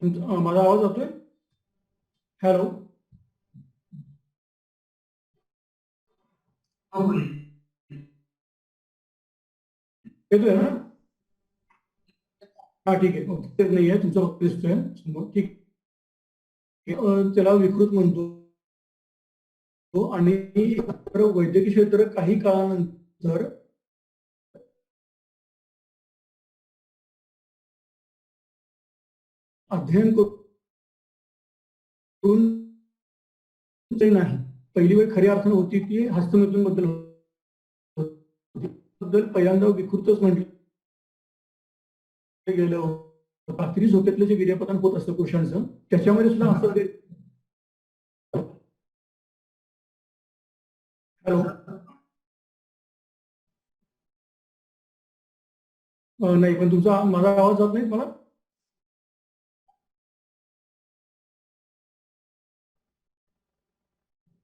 माझा आवाज जातोय? हॅलो, येतोय ना? हा ठीक आहे. ओके, नाही आहे तुमचा फक्त दिसतोय समोर. ठीक त्याला विकृत म्हणतो आणि वैद्यकीय क्षेत्र काही काळानंतर अध्ययन करून नाही. पहिली वेळ खऱ्या अर्थाने होती ती हस्तमैथुन बद्दल पहिल्यांदा विकृतच म्हटलं गेलं होतं. रात्री झोपेतलं जे वीर्यपतन होत असतं पुरुषांचं, त्याच्यामध्ये सुद्धा असं हॅलो, नाही पण तुमचा माझा आवाज जात नाही मला.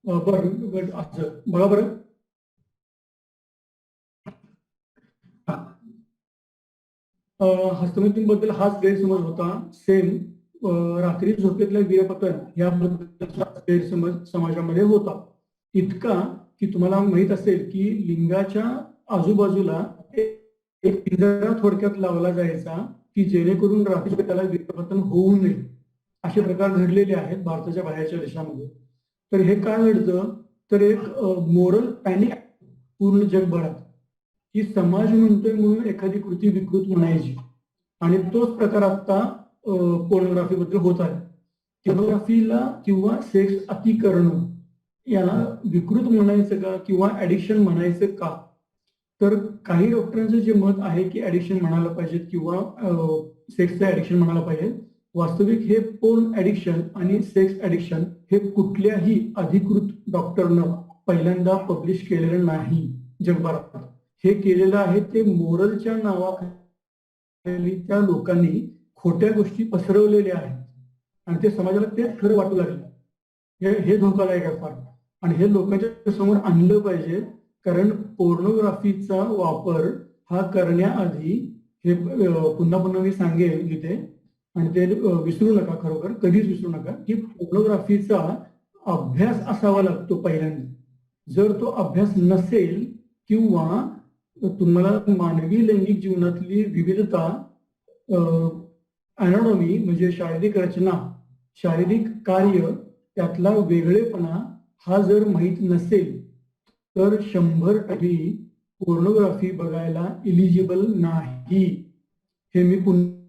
बरं असं बघा बरं. हस्तमैथुन बद्दल हाच गैरसमज होता. सेम रात्री झोपेतल्या वीर्यपतन याबद्दल गैरसमज समाजामध्ये होता. इतका की तुम्हाला माहित असेल की लिंगाच्या आजूबाजूला एक पिंजरा थोडक्यात लावला जायचा की जेणेकरून रात्री त्याला वीर्यपतन होऊ नये. असे प्रकार घडलेले आहेत भारताच्या बाहेरच्या देशामध्ये. तर हे काय घडतं, तर एक मोरल पॅनिक पूर्ण जगभरात की समाज म्हणतोय म्हणून एखादी कृती विकृत म्हणायची. आणि तोच प्रकार आता पोर्नोग्राफी बद्दल होत आहे. पोर्नोग्राफीला किंवा सेक्स अति करणं याला विकृत म्हणायचं का किंवा ऍडिक्शन म्हणायचं का? तर काही डॉक्टरांचं जे मत आहे की ऍडिक्शन म्हणायला पाहिजे किंवा सेक्सचं ऍडिक्शन म्हणायला पाहिजे. वास्तविक हे पोर्न ऍडिक्शन आणि सेक्स ऍडिक्शन हे कुठल्याही अधिकृत डॉक्टरनं पहिल्यांदा पब्लिश केलेलं नाही जगभरात. हे केलेलं आहे ते मोरलच्या नावाखाली त्या लोकांनी खोट्या गोष्टी पसरवलेल्या आहेत आणि ते समाजाला तेच खरं वाटू लागलं. हे धोकादायक आहे फार आणि हे लोकांच्या समोर आणलं पाहिजे. कारण पोर्नोग्राफीचा वापर हा करण्याआधी हे पुन्हा पुन्हा मी सांगेन इथे आणि ते विसरू नका, खरोखर कधीच विसरू नका की पोर्नोग्राफीचा अभ्यास असावा लागतो पहिल्यांदा. जर तो अभ्यास नसेल किंवा तुम्हाला मानवी लैंगिक जीवनातली विविधता, अॅनाटॉमी म्हणजे शारीरिक रचना, शारीरिक कार्य, त्यातला वेगळेपणा हा जर माहीत नसेल तर 100% पोर्नोग्राफी बघायला इलिजिबल नाही. हे मी पुन्हा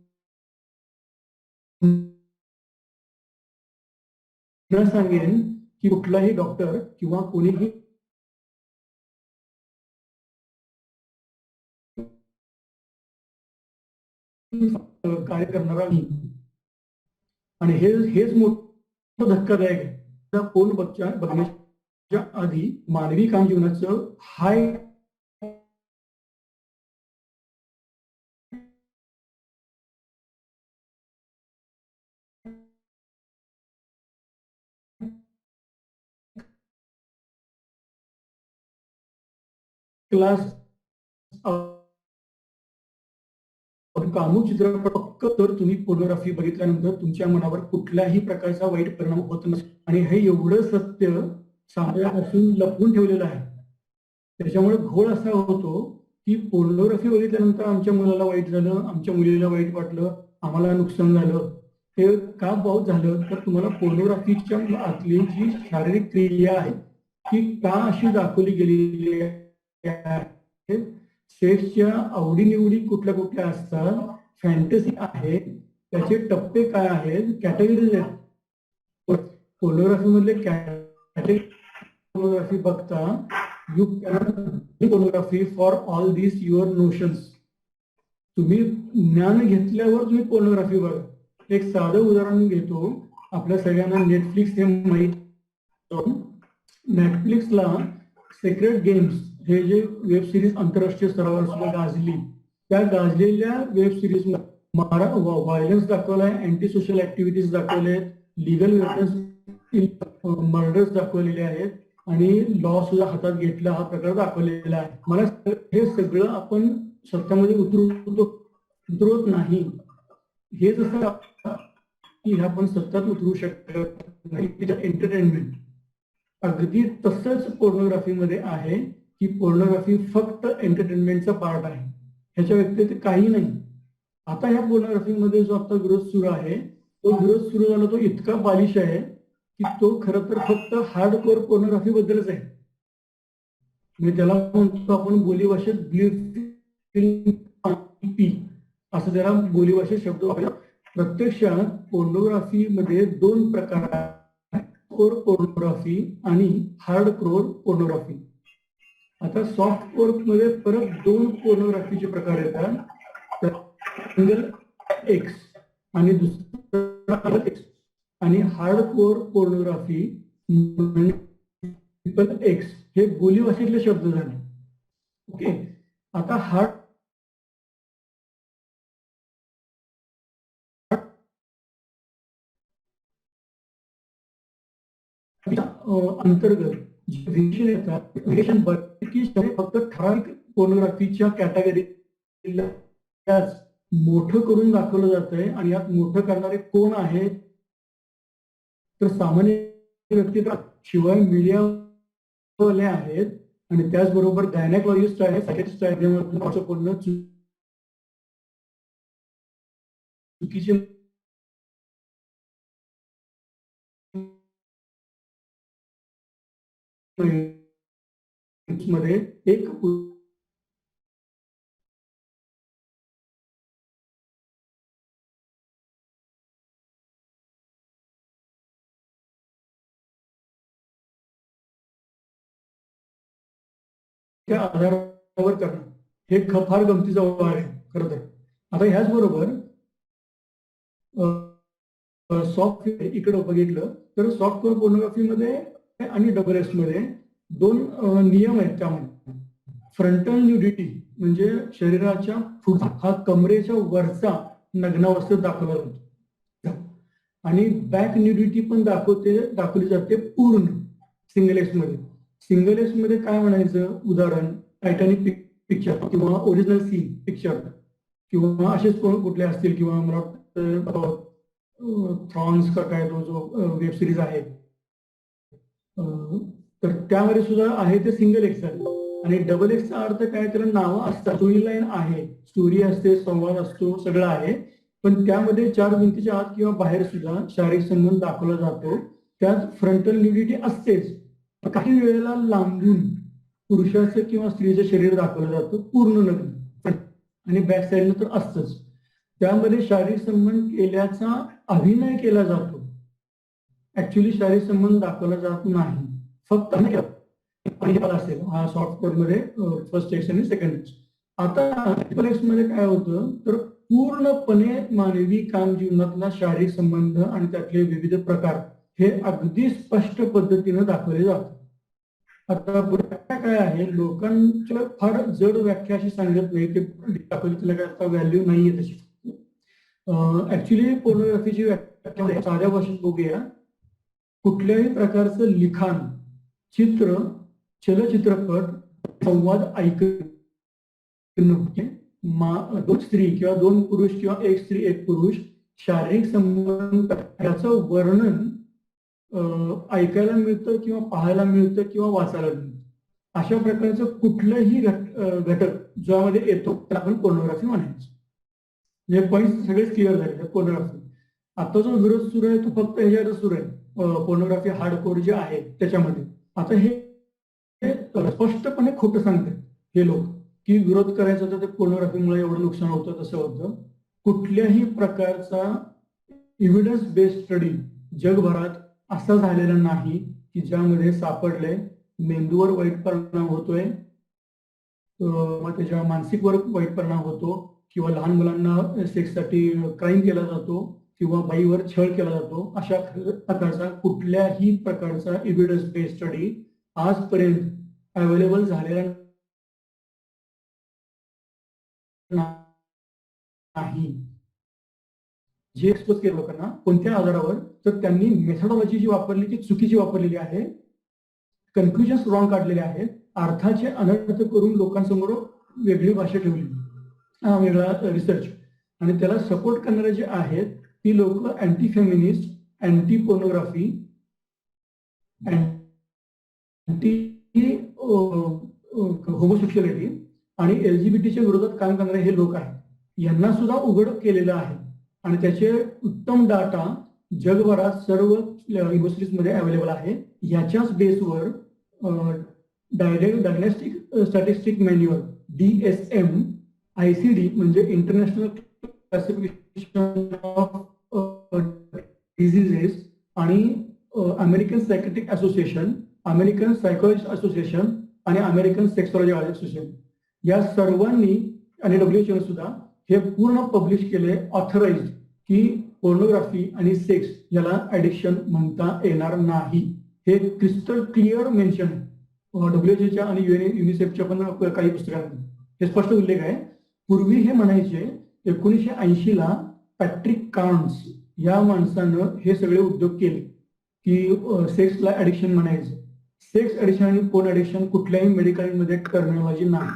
सांगेन की कुठलाही डॉक्टर किंवा कोणीही कार्य करणारा नाही. आणि हेच मोठं धक्कादायक आहे. पोर्न बघण्याच्या आधी मानवी काम जीवनाचं हाय क्लास कामुक चित्रपट फक्त तर तुम्ही पोर्नोग्राफी बघितल्यानंतर तुमच्या मनावर कुठल्याही प्रकारचा वाईट परिणाम होत नसतो. आणि हे एवढं सत्य समाजापासून लपवून ठेवलेलं आहे. त्याच्यामुळे घोळ असा होतो की पोर्नोग्राफी बघितल्यानंतर आमच्या मुलाला वाईट झालं, आमच्या मुलीला वाईट वाटलं, आम्हाला नुकसान झालं. ते का बहुत झालं तर तुम्हाला पोर्नोग्राफीच्या आतली जी शारीरिक क्रिया आहे ती का अशी दाखवली गेलेली आहे. सेक्सच्या आवडीनिवडी कुठल्या कुठल्या असतात, फॅन्टसी आहे, त्याचे टप्पे काय आहेत, कॅटेगरीज आहेत. पोर्नोग्राफी मधले कॅटेगरी पोर्नोग्राफी बघता you cannot pornography for all this your notions. तुम्ही ज्ञान घेतल्यावर तुम्ही पोर्नोग्राफी बघा. एक साधं उदाहरण घेतो. आपल्या सगळ्यांना नेटफ्लिक्स हे माहीत. नेटफ्लिक्सला सेक्रेट गेम्स हे जे वेब सिरीज आंतरराष्ट्रीय स्तरावर सुद्धा गाजली, त्या गाजलेल्या वेब सिरीज व्हायलन्स दाखवलाय, अँटी सोशल ऍक्टिव्हिटीज दाखवले, लिगल वेपन्स मर्डर्स दाखवलेले आहेत आणि लॉ सुद्धा हातात घेतला हा प्रकार दाखवलेला आहे. मला हे सगळं आपण सत्यामध्ये उतरवत नाही. हे जसं की ह्या पण सतत उतरू शकत नाही, एंटरटेनमेंट. अगदी तसंच पोर्नोग्राफीमध्ये आहे की पोर्नोग्राफी फक्त एंटरटेनमेंटचा पार्ट आहे, ह्याच्या व्यतिरिक्त काही नाही. आता ह्या पोर्नोग्राफीमध्ये जो आता विरोध सुरू आहे, तो विरोध सुरू झाला तो इतका बालिश आहे की तो खरं तर फक्त हार्डकोर पोर्नोग्राफी बद्दलच आहे. म्हणजे त्याला म्हणतो आपण बोलीभाषेत पी असं त्याला बोलीभाषेत शब्द वापरला. प्रत्यक्षात पोर्नोग्राफीमध्ये दोन प्रकार आहेत, कोर पोर्नोग्राफी आणि हार्ड कोर पोर्नोग्राफी. आता सॉफ्ट कोर मध्ये परत दोन पोर्नोग्राफीचे प्रकार येतात, सिंगल एक्स आणि दुसरा एक्स. आणि hard core pornography triple x हे बोलीभाषेतले शब्द झाले. ओके, आता हार्ड अंतर्गत जे व्हेरिएशन येतात, व्हेरिएशन की फक्त ठराविक पोर्नोग्राफीच्या कॅटेगरीला मोठं करून दाखवलं जातंय. आणि यात मोठं करणारे कोण आहेत तर सामान्य व्यक्ती, शिवाय मीडियावाले आहेत आणि त्याचबरोबर गायनेकॉलॉजिस्ट आहेत, सायकियाट्रिस्ट आहेत. पूर्ण चुकीचे मध्ये एक त्या आधारावर करणं हे फार गमतीचा आहे खरं तर. आता ह्याच बरोबर सॉफ्ट इकडे बघितलं तर सॉफ्ट कोर पोर्नोग्राफीमध्ये आणि डबल एक्स मध्ये दोन नियम आहेत. त्यामध्ये फ्रंटल न्यूडिटी म्हणजे शरीराच्या पुढचा हा कमरेच्या वरचा नग्नावस्थेत दाखवला जातो, आणि बॅक न्यूडिटी पण दाखवली जाते पूर्ण सिंगल एक्स मध्ये. सिंगल एक्स मध्ये काय म्हणायचं, उदाहरण टायटॅनिक पिक्चर किंवा ओरिजिनल सीन पिक्चर किंवा असेच कुठले असतील, किंवा मला वाटतं थ्रॉन्स का काय तो जो वेब सिरीज आहे तर त्यामध्ये सुद्धा आहे ते सिंगल एक्स आहे. आणि डबल एक्सचा अर्थ काय, त्याला नावं असतात, स्टोरी लाईन आहे, स्टोरी असते, संवाद असतो, सगळं आहे, पण त्यामध्ये चार भिंतीच्या आत किंवा बाहेर सुद्धा शारीरिक संबंध दाखवला जातो. त्यात फ्रंटल न्यूडिटी असतेच. काही वेळेला लांबून पुरुषाचं किंवा स्त्रीचं शरीर दाखवलं जातं पूर्ण नग्न, आणि बॅक साईडनं तर असतंच. त्यामध्ये शारीरिक संबंध केल्याचा अभिनय केला जातो, ऍक्च्युली शारीरिक संबंध दाखवला जात नाही, फक्त असेल. हा सॉफ्ट कोर मध्ये फर्स्ट एक्स आणि सेकंड एक्स. आता ट्रिपल एक्स मध्ये काय होतं तर पूर्णपणे मानवी काम जीवनातला शारीरिक संबंध आणि त्यातले विविध प्रकार हे अगदी स्पष्ट पद्धतीने दाखवले जातात. आता काय आहे, लोकांच्या फार जड व्याख्या अशी सांगत नाही, ते दाखवली त्याला काय आता व्हॅल्यू नाहीये तशी. ऍक्च्युली पोर्नोग्राफीची व्याख्या साध्या भाषेत बघूया. कुठल्याही प्रकारचं लिखाण, चित्र, चलचित्रपट, संवाद ऐकणं, दोन स्त्री किंवा दोन पुरुष किंवा एक स्त्री एक पुरुष शारीरिक संबंध याचं वर्णन ऐकायला मिळतं किंवा पाहायला मिळतं किंवा वाचायला मिळतं. अशा प्रकारचं कुठलंही घटक ज्यामध्ये येतो त्याला आपण पोर्नोग्राफी म्हणायचं. म्हणजे पॉईंट सगळेच क्लिअर झाले. पोर्नोग्राफी आता जो विरोध सुरू आहे तो फक्त ह्याच्यावर सुरू आहे, पोर्नोग्राफी हार्डकोर जे आहे त्याच्यामध्ये. आता हे स्पष्टपणे खोटं सांगतात हे लोक की विरोध करायचा तर ते पोर्नोग्राफीमुळे एवढं नुकसान होतं तसं होतं. कुठल्याही प्रकारचा एव्हिडन्स बेस्ड स्टडी जगभरात असा झालेला नाही की ज्यामध्ये सापडले मेंदूवर वाईट परिणाम होतोय, मग त्याच्या मानसिकवर वाईट परिणाम होतो, किंवा लहान मुलांना सेक्ससाठी क्राईम केला जातो, किंवा बाईवर छळ केला जातो. अशा प्रकारचा कुठल्याही प्रकारचा एव्हिडन्स बेस्ड स्टडी आजपर्यंत अवेलेबल झालेला नाही. जे एक्सपोज केलं लोकांना कोणत्या आधारावर, तर त्यांनी मेथडॉलॉजी जी वापरली ती चुकीची वापरलेली आहे, कन्फ्युजन्स रॉंग काढलेले आहेत, अर्थाचे अनर्थ करून लोकांसमोर वेगळी भाषा ठेवली, वेगळा रिसर्च, आणि त्याला सपोर्ट करणारे जे आहेत ती लोक anti feminist, anti pornography, anti homosexuality आणि LGBT विरोधात काम करणारे हे लोक आहेत. यांना सुद्धा उघड केलेलं आहे आणि त्याचे उत्तम डाटा जगभरात सर्व युनिव्हर्सिटीजमध्ये अवेलेबल आहे. याच्याच बेसवर diagnostic statistic manual DSM ICD म्हणजे इंटरनॅशनल क्लासिफिकेशन ऑफ डिझिजेस आणि American psychiatric association, American psychologist association आणि अमेरिकन सेक्सॉलॉजी असोसिएशन या सर्वांनी आणि WHO सुद्धा हे पूर्ण पब्लिश केले, ऑथराइज्ड, की पोर्नोग्राफी आणि सेक्स याला ऍडिक्शन म्हणता येणार नाही. हे क्रिस्टल क्लिअर मेन्शन WHOच्या आणि युनिसेफच्या पण काही पुस्तकांमध्ये हे स्पष्ट उल्लेख आहे. पूर्वी हे म्हणायचे 1980 ला पॅट्रिक कार्न्स या माणसानं हे सगळे उद्योग केले की सेक्सला ऍडिक्शन म्हणायचं. सेक्स ऍडिक्शन आणि पोर्न ऍडिक्शन कुठल्याही मेडिकलमध्ये टर्मिनॉलॉजी नाही,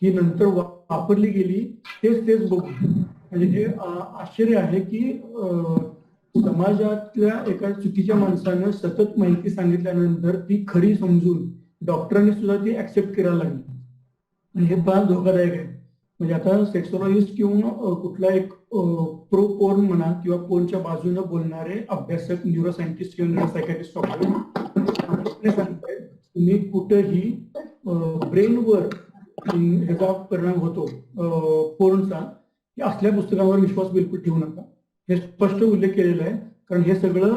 ही नंतर वापरली गेली. तेच बघू म्हणजे हे आश्चर्य आहे की समाजातल्या एका चुकीच्या माणसानं सतत माहिती सांगितल्यानंतर ती खरी समजून डॉक्टरांनी सुद्धा ती ऍक्सेप्ट करायला लागली आणि हे फार धोकादायक आहे. म्हणजे आता सेक्सॉलॉजिस्ट किंवा कुठला एक प्रो पोर्न म्हणा किंवा पोर्नच्या बाजूने बोलणारे अभ्यासक, न्यूरोसायंटिस्ट किंवा न्यूरोसायकॅट्रिस्ट सांगतायत तुम्ही कुठेही ब्रेनवर ह्याचा परिणाम होतो पोर्नचा, असल्या पुस्तकांवर विश्वास बिलकुल ठेवू नका. हे स्पष्ट उल्लेख केलेला आहे. कारण हे सगळं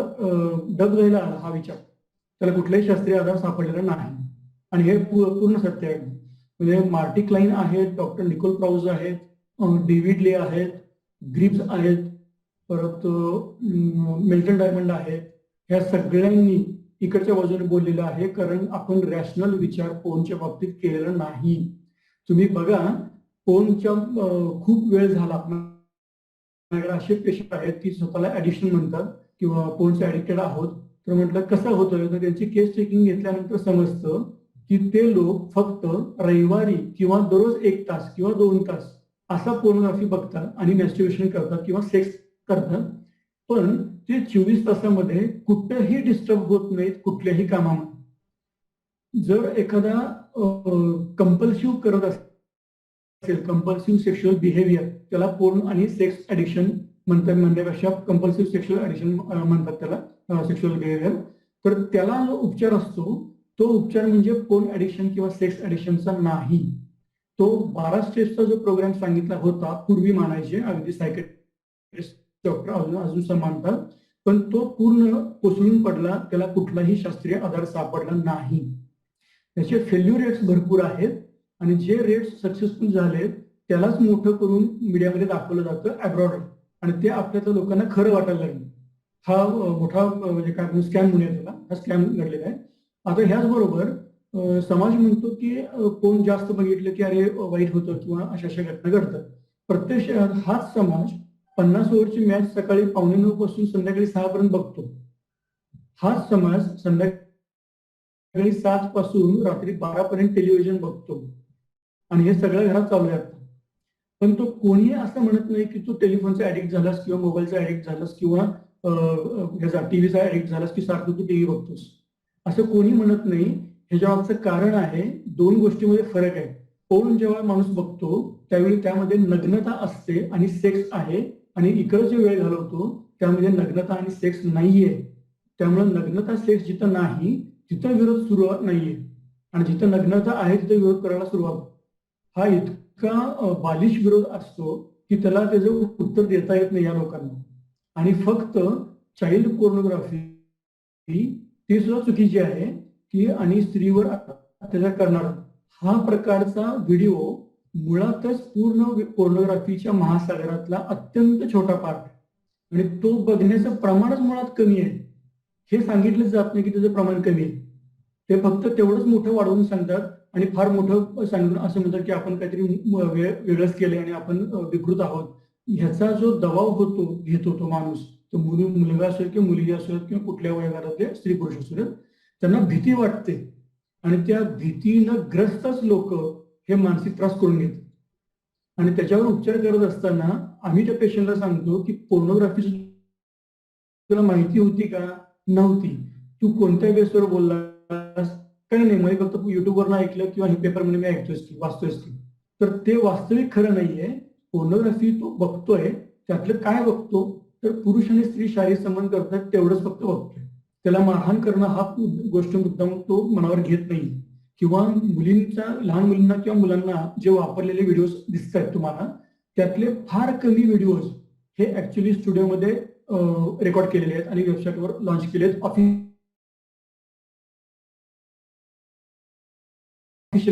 डबघायला आला हा विचार, त्याला कुठलाही शास्त्रीय आधार सापडलेला नाही आणि हे पूर्ण सत्य आहे. म्हणजे मार्टी क्लाइन आहेत, डॉक्टर निकोल प्राउज आहेत, डेव्हिड ले आहेत, ग्रिप्स आहेत, परत मिल्टन डायमंड आहेत. ह्या सगळ्यांनी इकडच्या बाजूने बोललेलं आहे कारण आपण रॅशनल विचार पोर्नच्या बाबतीत केलेला नाही. तुम्ही बघा पोर्नच्या खूप वेळ झाला, असे पेशंट आहेत की स्वतःला ऍडिक्शन म्हणतात किंवा पोर्नचे ऍडिक्टेड आहोत. तर म्हटलं कसं होतं, तर त्यांची केस चेकिंग घेतल्यानंतर समजतं की ते लोक फक्त रविवारी किंवा दररोज 1 तास किंवा 2 तास असा पोर्नोग्राफी बघतात आणि मॅस्टरबेशन करतात किंवा सेक्स करतात, पण ते 24 तासामध्ये कुठेही डिस्टर्ब होत नाहीत कुठल्याही कामामध्ये. जर एखादा कंपल्सिव्ह करत असेल, कंपल्सिव्ह सेक्शुअल बिहेवियर, त्याला पोर्न आणि सेक्स ऍडिक्शन म्हणण्यापेक्षा कंपल्सिव्ह सेक्शुअल ऍडिक्शन म्हणतात त्याला, सेक्शुअल बिहेवियर, तर त्याला जो उपचार असतो तो उपचार म्हणजे पोर्न ऍडिक्शन किंवा सेक्स ऍडिक्शनचा नाही. तो 12 स्टेप्सचा जो प्रोग्राम सांगितला होता पूर्वी मानायचे अगदी सायकेट्रिस्ट डॉक्टर अजून मानतात, पण तो पूर्ण कोसळून पडला, त्याला कुठलाही शास्त्रीय आधार सापडला नाही. त्याचे फेल्युअर रेट्स भरपूर आहेत आणि जे रेट्स सक्सेसफुल झालेत त्यालाच मोठं करून मीडियामध्ये दाखवलं जातं अब्रॉड आणि ते आपल्या लोकांना खरं वाटायला लागलं. हा मोठा म्हणजे काय स्कॅम म्हणूया त्याला, हा स्कॅम घडलेला आहे. आता ह्याच बरोबर समाज म्हणतो की कोण जास्त बघितलं की अरे वाईट होतं किंवा अशा घटना घडतात. प्रत्यक्षात हाच समाज 50 ओव्हरची मॅच सकाळी 8:45 पासून संध्याकाळी 6 पर्यंत बघतो. हाच समाज संध्याकाळी 7 पासून रात्री 12 पर्यंत टेलिव्हिजन बघतो आणि हे सगळं घरात चालू आहे. पण तो कोणी असं म्हणत नाही की तू टेलिफोनचा ऍडिक्ट झालास किंवा मोबाईलचा ऍडिक्ट झालास किंवा ह्याचा टीव्हीचा ऍडिक्ट झालास की सारखं तू टीव्ही बघतोस, असं कोणी म्हणत नाही. ह्याच्या मागचं कारण आहे, 2 गोष्टीमध्ये फरक आहे. पोर्न जेव्हा माणूस बघतो त्यावेळी त्यामध्ये नग्नता असते आणि सेक्स आहे आणि इकडे जे वेळ घालवतो त्यामध्ये नग्नता आणि सेक्स नाहीये. त्यामुळे नग्नता सेक्स जिथं नाही तिथं विरोध सुरुवात नाहीये आणि जिथं नग्नता आहे तिथं विरोध करायला सुरुवात. हा इतका बालिश विरोध असतो की त्याला त्याचं उत्तर देता येत नाही या लोकांना. आणि फक्त चाइल्ड पोर्नोग्राफी ती सुद्धा चुकीची आहे की आणि स्त्रीवर अत्याचार करणारा हा प्रकारचा व्हिडिओ मुळातच पूर्ण पोर्नोग्राफीच्या महासागरातला अत्यंत छोटा पार्ट आणि तो बघण्याचं प्रमाणच मुळात कमी आहे. हे सांगितलं जात नाही की त्याचं प्रमाण कमी आहे. ते फक्त तेवढंच मोठं वाढवून सांगतात आणि फार मोठं सांगून असं म्हणतात की आपण काहीतरी वेगळंच केलंय आणि आपण विकृत आहोत. ह्याचा जो दबाव घेतो तो माणूस, तो मुलगा असेल किंवा मुलगी असेल किंवा कुठल्या वयोगटातले स्त्री पुरुष असेल, त्यांना भीती वाटते आणि त्या भीतीनं ग्रस्तच लोक हे मानसिक त्रास करून घेतात आणि त्याच्यावर उपचार करत असताना आम्ही त्या पेशंटला सांगतो की पोर्नोग्राफी तुला माहिती होती का, नव्हती, तू कोणत्या बेसवर बोललास, काही नाही, मला फक्त युट्यूबवरनं ऐकलं किंवा पेपरमध्ये मी ऐकतोयस की वाचतोयस की. तर ते वास्तविक खरं नाहीये. पोर्नोग्राफी तो बघतोय, त्यातलं काय बघतो तर पुरुष आणि स्त्री शारीरिक संबंध करतात तेवढंच फक्त बघतोय. त्याला मारहाण करणं हा गोष्ट मुद्दाम तो मनावर घेत नाही. किंवा मुलींच्या, लहान मुलींना किंवा मुलांना जे वापरलेले व्हिडिओज दिसत आहेत तुम्हाला, त्यातले फार कमी व्हिडिओज हे ऍक्च्युली स्टुडिओमध्ये रेकॉर्ड केलेले आहेत आणि वेबसाईटवर लॉन्च केले आहेत, ऑफिशियल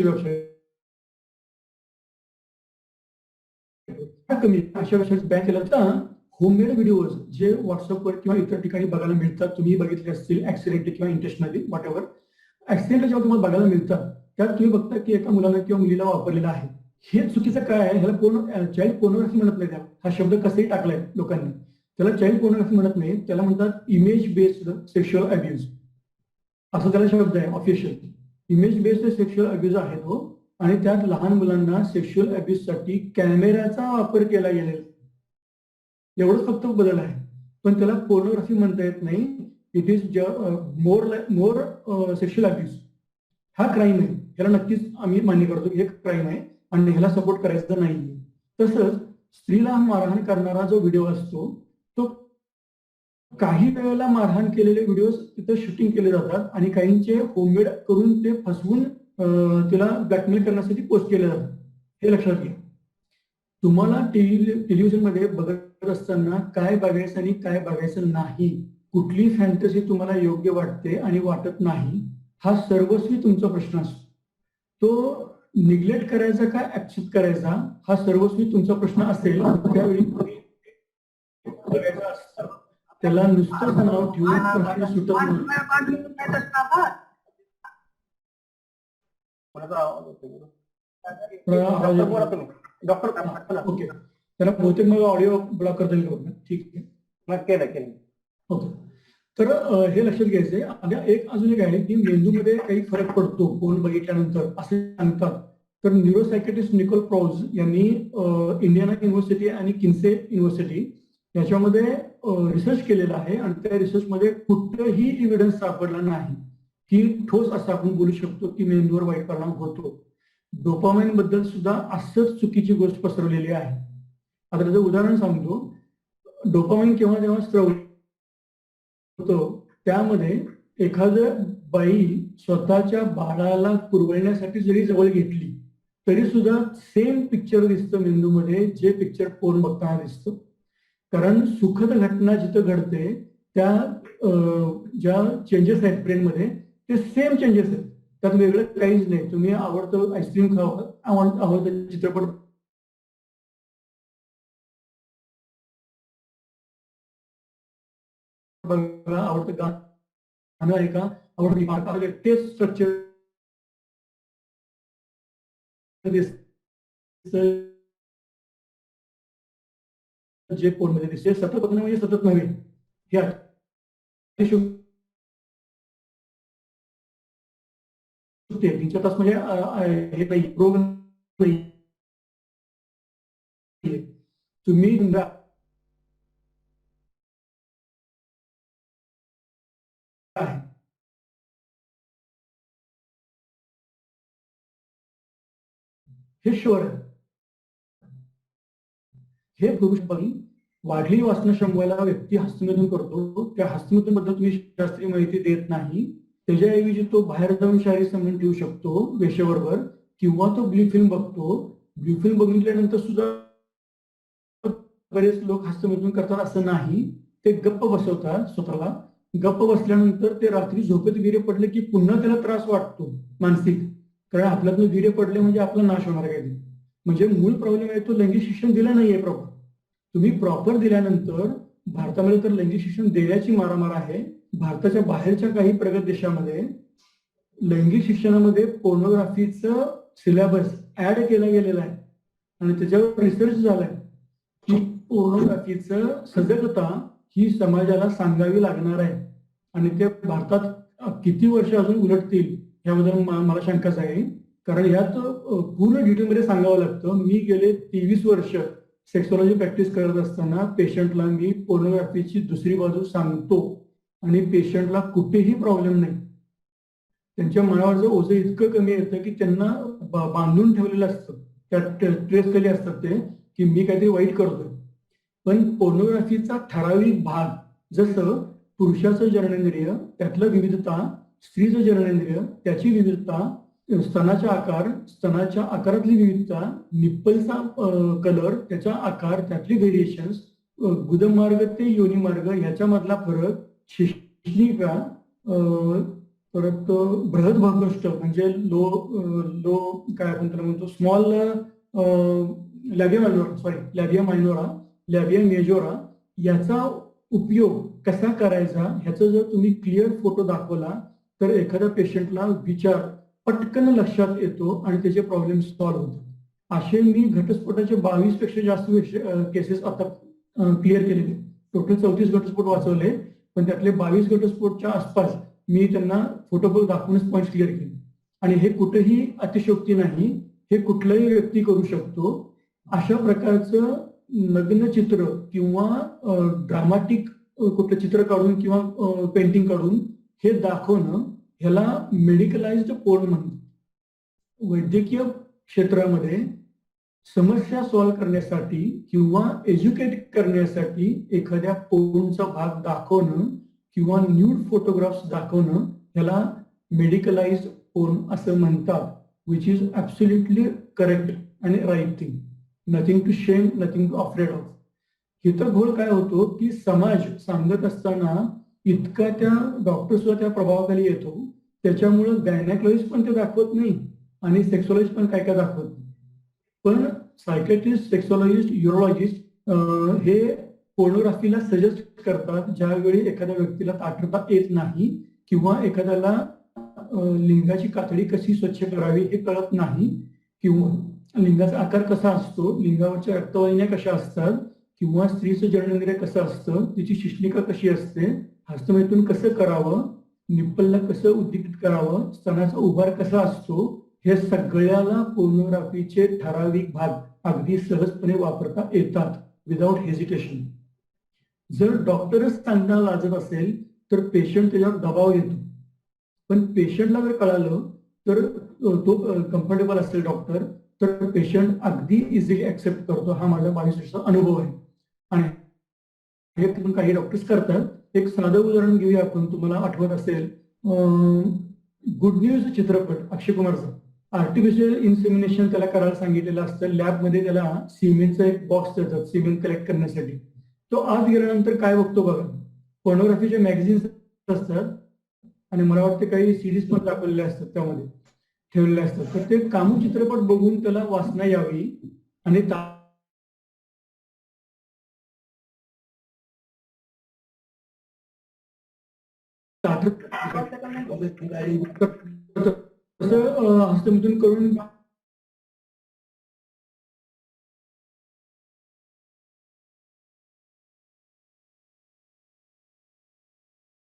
वेबसाईट. कमी अशा वेबसाईट बॅन केलं तर होममेड व्हिडिओज जे व्हॉट्सअपवर किंवा इतर ठिकाणी बघायला मिळतात, तुम्ही बघितले असतील ऍक्सिडेंटली किंवा इंटेन्शनली वॉट एव्हर, ऍक्सिडेंटला जेव्हा तुम्हाला बघायला मिळतात त्यात तुम्ही बघता की एका मुलाला किंवा मुलीला वापरलेला आहे. हे चुकीचं काय आहे, ह्याला चाइल्ड पोर्नोग्राफी म्हणत नाही. हा शब्द कसंही टाकलाय लोकांनी, त्याला चाइल्ड पोर्नोग्राफी म्हणत नाही, त्याला म्हणतात इमेज बेस्ड सेक्शुअल अब्यूज, असं त्याला शब्द आहे official. Image based sexual abuse आहे तो, आणि त्यात लहान मुलांना सेक्शुअल अब्यूज साठी कॅमेऱ्याचा वापर केला गेलेला, एवढंच फक्त बदल आहे. पण त्याला पोर्नोग्राफी म्हणता येत नाही. It is more sexual abuse. हा क्राईम आहे, ह्याला नक्कीच आम्ही मान्य करतो की हे क्राईम आहे आणि ह्याला सपोर्ट करायचा नाही. तसंच स्त्रीला मारहाण करणारा जो व्हिडिओ असतो तो काही वेळेला मारहाण केलेले व्हिडिओ तिथं शूटिंग केले जातात आणि काहींचे होममेड करून ते फसवून तिला ब्लॅकमेल करण्यासाठी पोस्ट केले जातात. हे लक्षात घ्या. तुम्हाला टेलिव्हिजन मध्ये बघत असताना काय बघायचं आणि काय बघायचं नाही, कुठली फॅन्टसी तुम्हाला योग्य वाटते आणि वाटत नाही, हा सर्वस्वी तुमचा प्रश्न असतो. तो निग्लेक्ट करायचा का ऍक्सेप्ट करायचा हा सर्वस्वी तुमचा प्रश्न असेल. त्यावेळी बघायचं असतं, त्याला नुसतं नाव ठेवून प्रश्न सुटत नाही. ओके, त्याला बहुतेक मग ऑडिओ ब्लॉक करता येईल. ठीक आहे, ओके. तर हे लक्षात घ्यायचंय. अजून एक आहे की मेंदूमध्ये काही फरक पडतो फोन बघितल्यानंतर असे सांगतात. तर न्यूरोसायकेटिस्ट निकोल प्रॉज यांनी इंडियाना युनिव्हर्सिटी आणि किन्से युनिव्हर्सिटी याच्यामध्ये रिसर्च केलेला आहे आणि त्या रिसर्चमध्ये कुठलंही एव्हिडन्स सापडला नाही की ठोस असं आपण बोलू शकतो की मेंदूवर वाईट परिणाम होतो. डोपामाइन बद्दल सुद्धा असंच चुकीची गोष्ट पसरवलेली आहे. आता त्याचं उदाहरण सांगतो. डोपामाइन केव्हा जेव्हा स्त्रवलं होतो त्यामध्ये एखादं बाई स्वतःच्या बाळाला पुरवण्यासाठी जरी जवळ घेतली तरी सुद्धा सेम पिक्चर दिसतं मेंदूमध्ये जे पिक्चर फोन बघताना दिसतं. कारण सुखद घटना जिथं घडते त्या ज्या चेंजेस आहेत ब्रेनमध्ये ते सेम चेंजेस आहेत, त्यात वेगळं काहीच नाही. तुम्ही आवडतं आईस्क्रीम खावं, आवडतं चित्रपट बघा, आवडतं गाणं ऐका, आवडतं तेच स्ट्रक्चर जे फोनमध्ये दिसते. सतत बघणं म्हणजे सतत नव्हे, हे 3-4 तास म्हणजे हे नाही, रोग नाही. तुम्ही हे शुअर आहे. हे पुरुषपणी वाढली वासना शमवायला व्यक्ती हस्तमेधून करतो. त्या हस्तमेधून बद्दल तुम्ही शास्त्रीय माहिती देत नाही. त्याच्याऐवजी तो बाहेर जाऊन शारीरिक संबंध ठेवू शकतो वेशेबरोबर, किंवा तो ब्लू फिल्म बघतो. ब्लू फिल्म बघितल्यानंतर सुद्धा बरेच लोक हस्तमेधून करतात असं नाही. ते गप्प बसवतात स्वतःला. गप्प बसल्यानंतर ते रात्री झोपेत वीर्य पडले की पुन्हा त्याला त्रास वाटतो मानसिक, कारण आपल्यातून वीर्य पडले म्हणजे आपला नाश होणार आहे. म्हणजे मूळ प्रॉब्लेम आहे तो लैंगिक शिक्षण दिलं नाहीये प्रॉपर. तुम्ही प्रॉपर दिल्यानंतर, भारतामध्ये तर लैंगिक शिक्षण देण्याची मारामार आहे. भारताच्या बाहेरच्या काही प्रगत देशामध्ये लैंगिक शिक्षणामध्ये पोर्नोग्राफीचं सिलेबस ऍड केलं गेलेलं आहे आणि त्याच्यावर रिसर्च झालाय की पोर्नोग्राफीचं सजगता ही समाजाला सांगावी लागणार आहे. आणि ते भारतात किती वर्ष अजून उलटतील याबद्दल मला शंकाच आहे. कारण यात पूर्ण डिटेलमध्ये सांगावं लागतं. मी गेले 23 वर्ष सेक्सॉलॉजी प्रॅक्टिस करत असताना पेशंटला मी पोर्नोग्राफीची दुसरी बाजू सांगतो आणि पेशंटला कुठेही प्रॉब्लेम नाही. त्यांच्या मनावरचं ओझं इतकं कमी येतं की त्यांना बांधून ठेवलेलं असतं, त्या ट्रेस खाली असतात ते, की मी काहीतरी वाईट करतोय. पण पोर्नोग्राफीचा ठराविक भाग, जसं पुरुषाचं जननेंद्रिय त्यातलं विविधता, स्त्रीचं जननेंद्रिय त्याची विविधता, स्तनाचा आकार, स्तनाच्या आकारातली विविधता, निप्पलचा कलर, त्याचा आकार, त्यातली व्हेरिएशन्स, गुदमार्ग ते योनिमार्ग याच्यामधला फरक, शिश्निका, परत बृहद भागोष्ठ म्हणजे लो काय आपण त्याला म्हणतो स्मॉल लॅबिया मायनोरा, लॅबिया मायनोरा, लॅबिया मेजोरा, याचा उपयोग कसा करायचा ह्याचा जर तुम्ही क्लिअर फोटो दाखवला तर एखाद्या पेशंटला विचार पटकन लक्षात येतो आणि त्याचे प्रॉब्लेम सॉल्व्ह होतात. असे मी घटस्फोटाचे 22 पेक्षा जास्त केसेस आता क्लिअर केलेले. टोटल 34 घटस्फोट वाचवले, पण त्यातले 22 घटस्फोटच्या आसपास मी त्यांना फोटो दाखवूनच पॉईंट क्लिअर केले. आणि हे कुठेही अतिशयोक्ती नाही, हे कुठलाही व्यक्ती करू शकतो. अशा प्रकारचं नग्न चित्र किंवा ड्रामाटिक कुठलं चित्र काढून किंवा पेंटिंग काढून हे दाखवणं, ह्याला मेडिकलाइज्ड पोर्न म्हणतात. वैद्यकीय क्षेत्रामध्ये समस्या सॉल्व्ह करण्यासाठी किंवा एज्युकेट करण्यासाठी एखाद्या पोर्नचा भाग दाखवणं किंवा न्यूड फोटोग्राफ्स दाखवणं, ह्याला मेडिकलाइज्ड पोर्न असं म्हणतात, विच इज ॲब्सोल्युटली करेक्ट आणि राईट थिंग. नथिंग टू शेम, नथिंग टू अफ्रेड ऑफ. इथं घोळ काय होतो की समाज सांगत असताना इतका त्या डॉक्टर सुद्धा त्या प्रभावाखाली येतो, त्याच्यामुळं गायनॅकॉलॉजिस्ट पण ते दाखवत नाही आणि सेक्सॉलॉजिस्ट पण काय काय दाखवत नाही. पण सायकॅट्रिस्ट, सेक्सॉलॉजिस्ट, युरोलॉजिस्ट हे पोर्नोग्राफीला सजेस्ट करतात ज्यावेळी एखाद्या व्यक्तीला ताठरता येत नाही किंवा एखाद्याला लिंगाची कातडी कशी स्वच्छ करावी हे कळत नाही, किंवा लिंगाचा आकार कसा असतो, लिंगावरच्या रक्तवाहिन्या कशा असतात, किंवा स्त्रीचं जननेंद्रिय कसं असतं, तिची शिश्निका कशी असते, हस्तमैथून कसं करावं, निप्पलला कसं उद्दीपित करावं, स्तनाचा उभार कसा असतो, हे सगळ्याला पोर्नोग्राफीचे ठराविक भाग अगदी सहजपणे वापरता येतात विदाउट हेजिटेशन. जर डॉक्टरच सांगताना लाजत असेल तर पेशंट त्याच्यावर दबाव येतो. पण पेशंटला जर कळालं तर तो कम्फर्टेबल असेल डॉक्टर, तर पेशंट अगदी इझिली ऍक्सेप्ट करतो. हा माझा 22 वर्षाचा अनुभव आहे आणि हे पण काही डॉक्टर्स करतात. एक साधं उदाहरण घेऊया आपण. तुम्हाला आठवत असेल गुड न्यूज चित्रपट अक्षय कुमारचा, आर्टिफिशियल इन्सेमिनेशन त्याला करायला सांगितलेलं असतं. लॅबमध्ये त्याला सिमेंटचा एक बॉक्स देतात सिमेंट कलेक्ट करण्यासाठी. तो आत गेल्यानंतर काय बघतो बघा, पोर्नोग्राफीचे मॅगझिन्स असतात आणि मला वाटतं काही सिरीज पण दाखवलेले असतात त्यामध्ये ठेवलेले असतात. तर ते कामू चित्रपट बघून त्याला वासना यावी आणि हस्तमिथून करून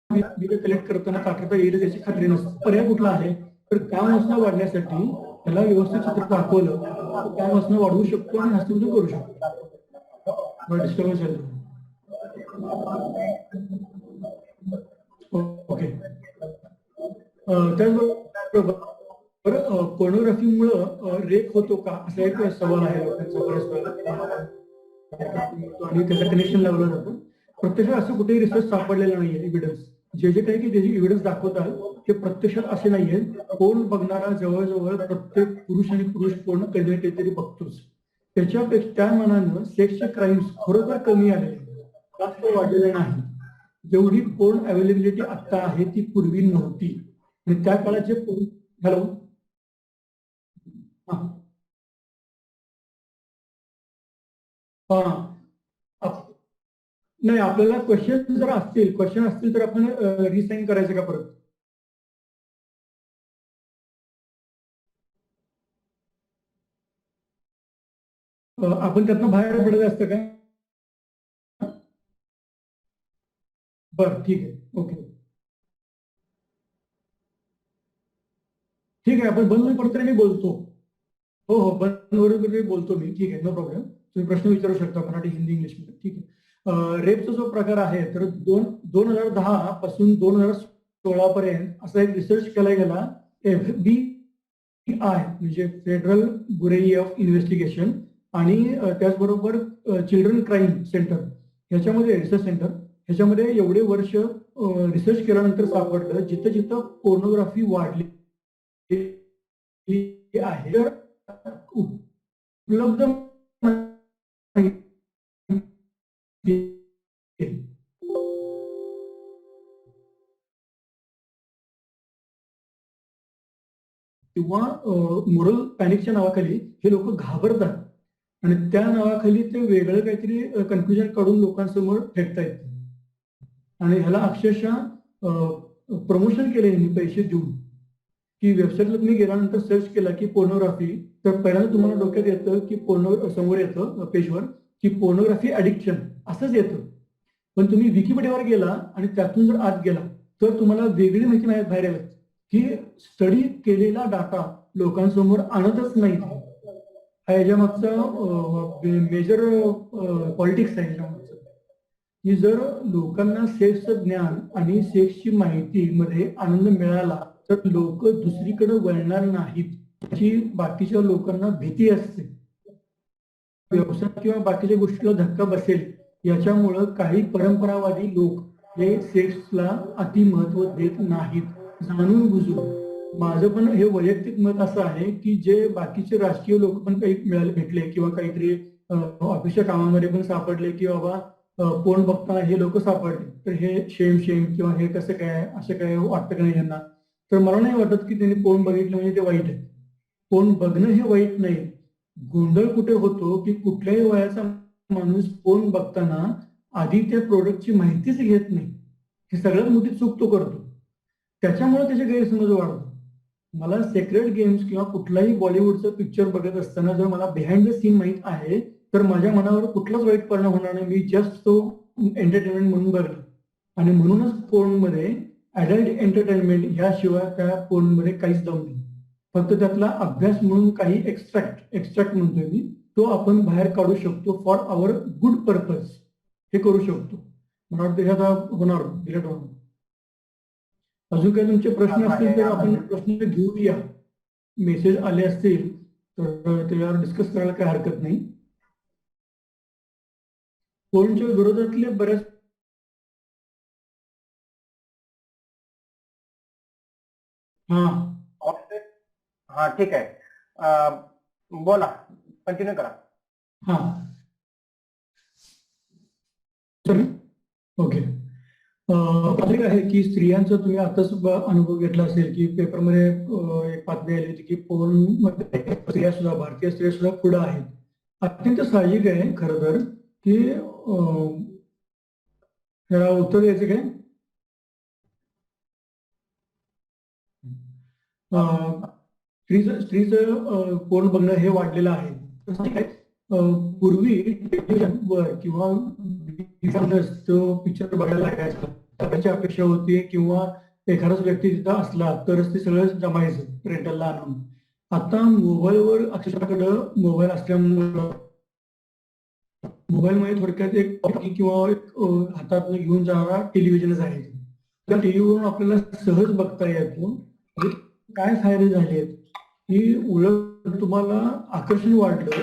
कलेक्ट करताना ताठरता येईल याची खात्री नसते. पर्याय कुठला आहे तर काम वासना वाढण्यासाठी त्याला व्यवस्थित चित्र दाखवलं तर काम वासना वाढवू शकतो आणि हस्तमिथून करू शकतो. डिस्टर्बन्स आहे. ओके. त्याचबरोबर पोर्नोग्राफीमुळं रेप होतो का असा एक सवाल आहे लोकांचा बऱ्याच वेळेला आणि त्याचं कनेक्शन लावलं जातं. प्रत्यक्षात असं कुठेही रिसर्च सापडलेलं नाहीये एव्हिडन्स. जे जे काही की त्याची एव्हिडन्स दाखवतात ते प्रत्यक्षात असे नाहीये. पोर्न बघणारा जवळजवळ प्रत्येक पुरुष आणि पुरुष पोर्न कधी काहीतरी बघतोच. त्याच्यापेक्षा त्या मानानं सेक्सचे क्राईम्स खरोखर कमी आलेले, जास्त वाढलेले नाही. जेवढी पोर्न अवेलेबिलिटी आता आहे ती पूर्वी नव्हती. आणि त्या काळात जे हॅलो हा नाही, आपल्याला क्वेश्चन असतील तर आपण रिसाईन करायचं का परत? आपण त्यातनं बाहेर पडायचं असतं का? बरं, ठीक आहे. ओके, ठीक आहे. आपण बंद होईपर्यंत मी बोलतो. हो हो, बंद होईपर्यंत बोलतो मी. ठीक आहे, नो प्रॉब्लेम. तुम्ही प्रश्न विचारू शकता मराठी, हिंदी, इंग्लिशमध्ये. ठीक आहे. रेपचा जो प्रकार आहे तर 2010 पासून 2016 पर्यंत असा एक रिसर्च केला गेला FBI म्हणजे फेडरल ब्युरो ऑफ इन्व्हेस्टिगेशन आणि त्याचबरोबर चिल्ड्रन क्राईम सेंटर ह्याच्यामध्ये, रिसर्च सेंटर ह्याच्यामध्ये एवढे वर्ष रिसर्च केल्यानंतर सापडलं जिथं जिथं पोर्नोग्राफी वाढली आहे तर उपलब्ध किंवा मोरल पॅनिकच्या नावाखाली हे लोक घाबरतात आणि त्या नावाखाली ते वेगळं काहीतरी कन्फ्युजन काढून लोकांसमोर फेकतायत आणि ह्याला अक्षरशः प्रमोशन केले यांनी पैसे देऊन की वेबसाईटला तुम्ही गेल्यानंतर सर्च केला की पोर्नोग्राफी तर पहिल्यांदा तुम्हाला डोक्यात येतं की समोर येतं पेजवर की पोर्नोग्राफी ॲडिक्शन असंच येतं. पण तुम्ही विकिपीडियावर गेला आणि त्यातून जर आत गेला तर तुम्हाला वेगळी माहिती बाहेर येईल की स्टडी केलेला डाटा लोकांसमोर आणतच नाही. हा याच्या मागचा मेजर पॉलिटिक्स आहे याच्यामागचं की जर लोकांना सेक्सचं ज्ञान आणि सेक्सची माहिती मध्ये आनंद मिळाला तर लोक दुसरीकडे वळणार नाहीत याची बाकीच्या लोकांना भीती असते. व्यवसाय किंवा बाकीच्या गोष्टीला धक्का बसेल याच्यामुळं काही परंपरावादी लोक हे सेक्सला अति महत्व देत नाहीत जाणून बुजून. माझं पण हे वैयक्तिक मत असं आहे की जे बाकीचे राजकीय लोक पण काही भेटले किंवा काहीतरी ऑफिसच्या कामामध्ये पण सापडले की बाबा पोर्न बघताना हे लोक सापडले तर हे शेम किंवा हे कसं काय असं काय वाटतं का नाही यांना. तर मला नाही वाटत की त्यांनी पोर्न बघितलं म्हणजे ते वाईट आहे. पोर्न बघणं हे वाईट नाही. गोंधळ कुठे होतो की कुठल्याही वयाचा माणूस पोर्न बघताना आधी त्या प्रोडक्टची माहितीच घेत नाही. ही सगळ्यात मोठी चूक तो करतो. त्याच्यामुळे त्याचे गैरसमज वाढतो. मला सेक्रेट गेम्स किंवा कुठलाही बॉलिवूडचं पिक्चर बघत असताना जर मला बिहाइंड द सीन माहीत आहे तर माझ्या मनावर कुठलाच वाईट परिणाम होणार नाही. मी जस्ट तो एंटरटेनमेंट म्हणून बघतो आणि म्हणूनच पोर्नमध्ये ॲडल्ट एंटरटेनमेंट ह्याशिवाय त्या पोर्नमध्ये काहीच दम नाही. फक्त त्यातला अभ्यास म्हणून काही एक्स्ट्रॅक्ट म्हणतोय मी तो आपण बाहेर काढू शकतो फॉर आवर गुड पर्पज. हे करू शकतो. मला वाटतं हे आता होणार डिलीट होणार. अजून काही तुमचे प्रश्न असतील तर आपण प्रश्न घेऊया. मेसेज आले असतील तर त्याच्यावर डिस्कस करायला काही हरकत नाही. पोर्नच्या विरोधातले बऱ्याच हा ठीक आहे, बोला, कंटिन्यू करा. हा ओके. अजून आहे की स्त्रियांचा तुम्ही आताच अनुभव घेतला असेल की पेपरमध्ये एक बातमी आली होती की पोर्न मध्ये स्त्रिया सुद्धा, भारतीय स्त्रिया सुद्धा पुढे आहेत. अत्यंत साहजिक आहे खरं तर की त्याला उत्तर द्यायचं काय. स्त्रीचं पोर्न बघणं हे वाढलेलं आहे. पूर्वी टेलिव्हिजनवर किंवा तो पिक्चर बघायला लागायचा त्याची अपेक्षा होती किंवा एखादाच व्यक्ती तिथं असला तरच ते सगळं जमायचं रेंटलला आणून. आता मोबाईलवर अक्षराकडं मोबाईल असल्यामुळं मोबाईलमध्ये थोडक्यात एक किंवा एक हातात घेऊन जाणारा टेलिव्हिजनच आहे. त्या टीव्हीवरून आपल्याला सहज बघता येतो. काय फायदे झाले आहेत की उलट तुम्हाला आकर्षण वाढलं.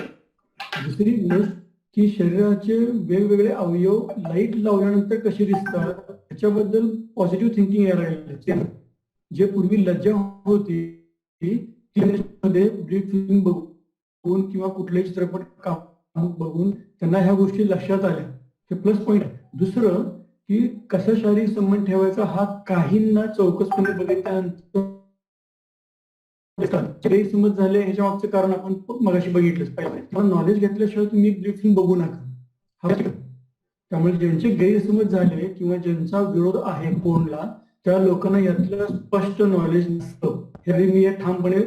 दुसरी गोष्ट की शरीराचे वेगवेगळे अवयव लाईट लावल्यानंतर कसे दिसतात त्याच्याबद्दल पॉझिटिव्ह थिंकिंग यायला लागले. जे पूर्वी लज्जा होती मध्ये ब्रीथ फिल्म बघून किंवा कुठलाही चित्रपट काम बघून त्यांना ह्या गोष्टी लक्षात आल्या. हे प्लस पॉईंट आहे. दुसरं की कसा शारीरिक संबंध ठेवायचा हा काहींना चौकसपणे बघितल्यानंतर गैरसमज झाले. ह्याच्या मागचं कारण आपण मगाशी बघितलंच पाहिजे. नॉलेज घेतल्याशिवाय तुम्ही ब्रीथ फिल्म बघू नका. त्यामुळे ज्यांचे गैरसमज झाले किंवा ज्यांचा विरोध आहे पोर्नला त्या लोकांना यातलं स्पष्ट नॉलेज नसतं. हे मी ठामपणे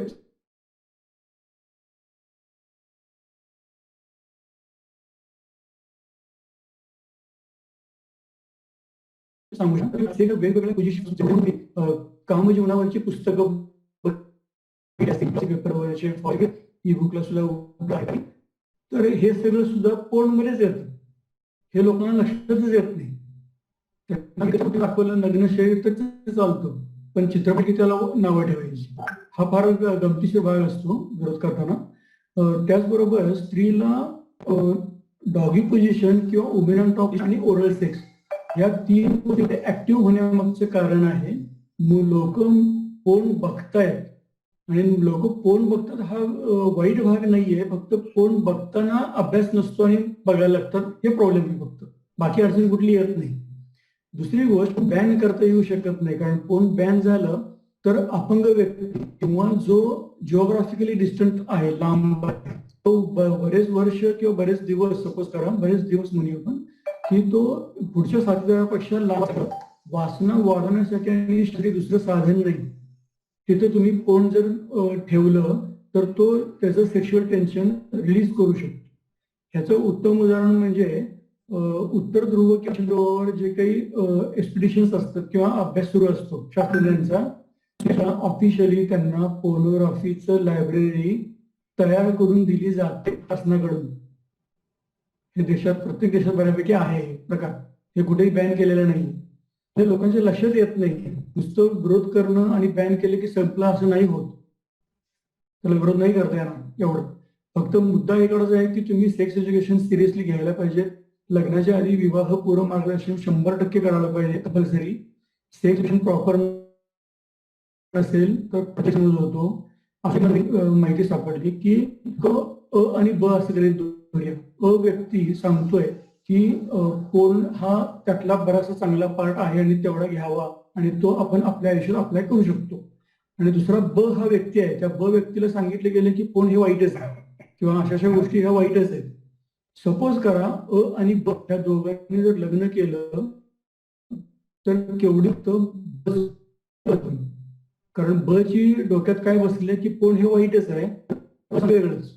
सांगू शकतो. वेगवेगळ्या पोझिशन कामजीवनावरची पुस्तकं पेपरवरचे ई बुकला सुद्धा तर हे सगळं सुद्धा पोर्नमध्येच येतं. हे लोकांना लक्षातच येत नाही. त्यांना दाखवलं नग्न शरीर तर ते चालतं, पण चित्रपटी त्याला नावं ठेवायची. हा फार गमतीशीर भाग असतो विरोध करताना. त्याचबरोबर स्त्रीला डॉगी पोझिशन किंवा वुमेन ऑन टॉप आणि ओरल सेक्स या 3 गोष्टी ऍक्टिव्ह होण्यामागचं कारण आहे लोक पोर्न बघतायत. आणि लोक पोर्न बघतात हा वाईट भाग नाहीये, फक्त पोर्न बघताना अभ्यास नसतो आणि बघायला लागतात, हे प्रॉब्लेम आहे फक्त. बाकी अडचण कुठली येत नाही. दुसरी गोष्ट बॅन करता येऊ शकत नाही, कारण पोर्न बॅन झालं तर अपंग व्यक्ती किंवा जो जिओग्राफिकली डिस्टंट आहे, लांब आहे, तो बरेच वर्ष किंवा बरेच दिवस, सपोज करा बरेच दिवस म्हणूया आपण, की तो पुढच्या साथीदारापेक्षा लांब वासना वाढवण्यासाठी आणि शरीर दुसरं साधन नाही. तिथे तुम्ही पोर्न जर ठेवलं तर तो त्याचं सेक्शुअल टेन्शन रिलीज करू शकतो. ह्याचं उत्तम उदाहरण म्हणजे उत्तर ध्रुव किंवा दक्षिण ध्रुवावर जे काही एक्सपिडिशन्स असतात किंवा अभ्यास सुरू असतो शास्त्रज्ञांचा, ऑफिशियली त्यांना पोर्नोग्राफीचं लायब्ररी तयार करून दिली जाते शासनाकडून. हे देशात, प्रत्येक देशात बऱ्यापैकी आहे प्रकार, हे कुठेही बॅन केलेलं नाही. हे लोकांच्या लक्षात येत नाही. नुसतं विरोध करणं आणि बॅन केले की संपलं असं नाही होत. त्याला विरोध नाही करता येणार एवढं. फक्त मुद्दा एवढाच आहे की तुम्ही सेक्स एज्युकेशन सिरियसली घ्यायला पाहिजे. लग्नाच्या आधी विवाहपूर्व मार्गदर्शन 100% करायला पाहिजे कंपल्सरी. सेक्स एज्युकेशन प्रॉपर नसेल तर प्रोटेक्शन होतो. अशी माहिती सापडली की अ आणि ब असं तरी अ व्यक्ती सांगतोय की पोर्न हा त्यातला बराचसा चांगला पार्ट आहे आणि तेवढा घ्यावा आणि तो आपण आपल्या आयुष्यात अप्लाय करू शकतो. आणि दुसरा ब हा व्यक्ती आहे, त्या ब व्यक्तीला सांगितले गेले की पोर्न हे वाईटच आहे किंवा अशा गोष्टी ह्या वाईटच आहेत. सपोज करा अ आणि ब ह्या दोघांनी जर लग्न केलं तर केवढी कारण ब ची डोक्यात काय बसले की पोर्न हे वाईटच आहे, वेगळंच.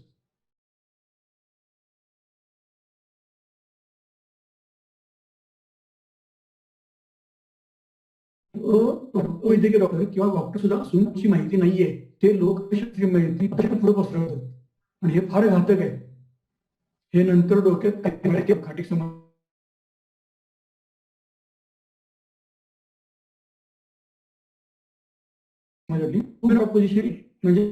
वैद्यकीय डॉक्टर किंवा डॉक्टर सुद्धा असून अशी माहिती नाहीये, ते लोक माहिती पुढे पसरवतात आणि हे फार घातक आहे. हे नंतर डोक्यात खाटी समाज म्हणजे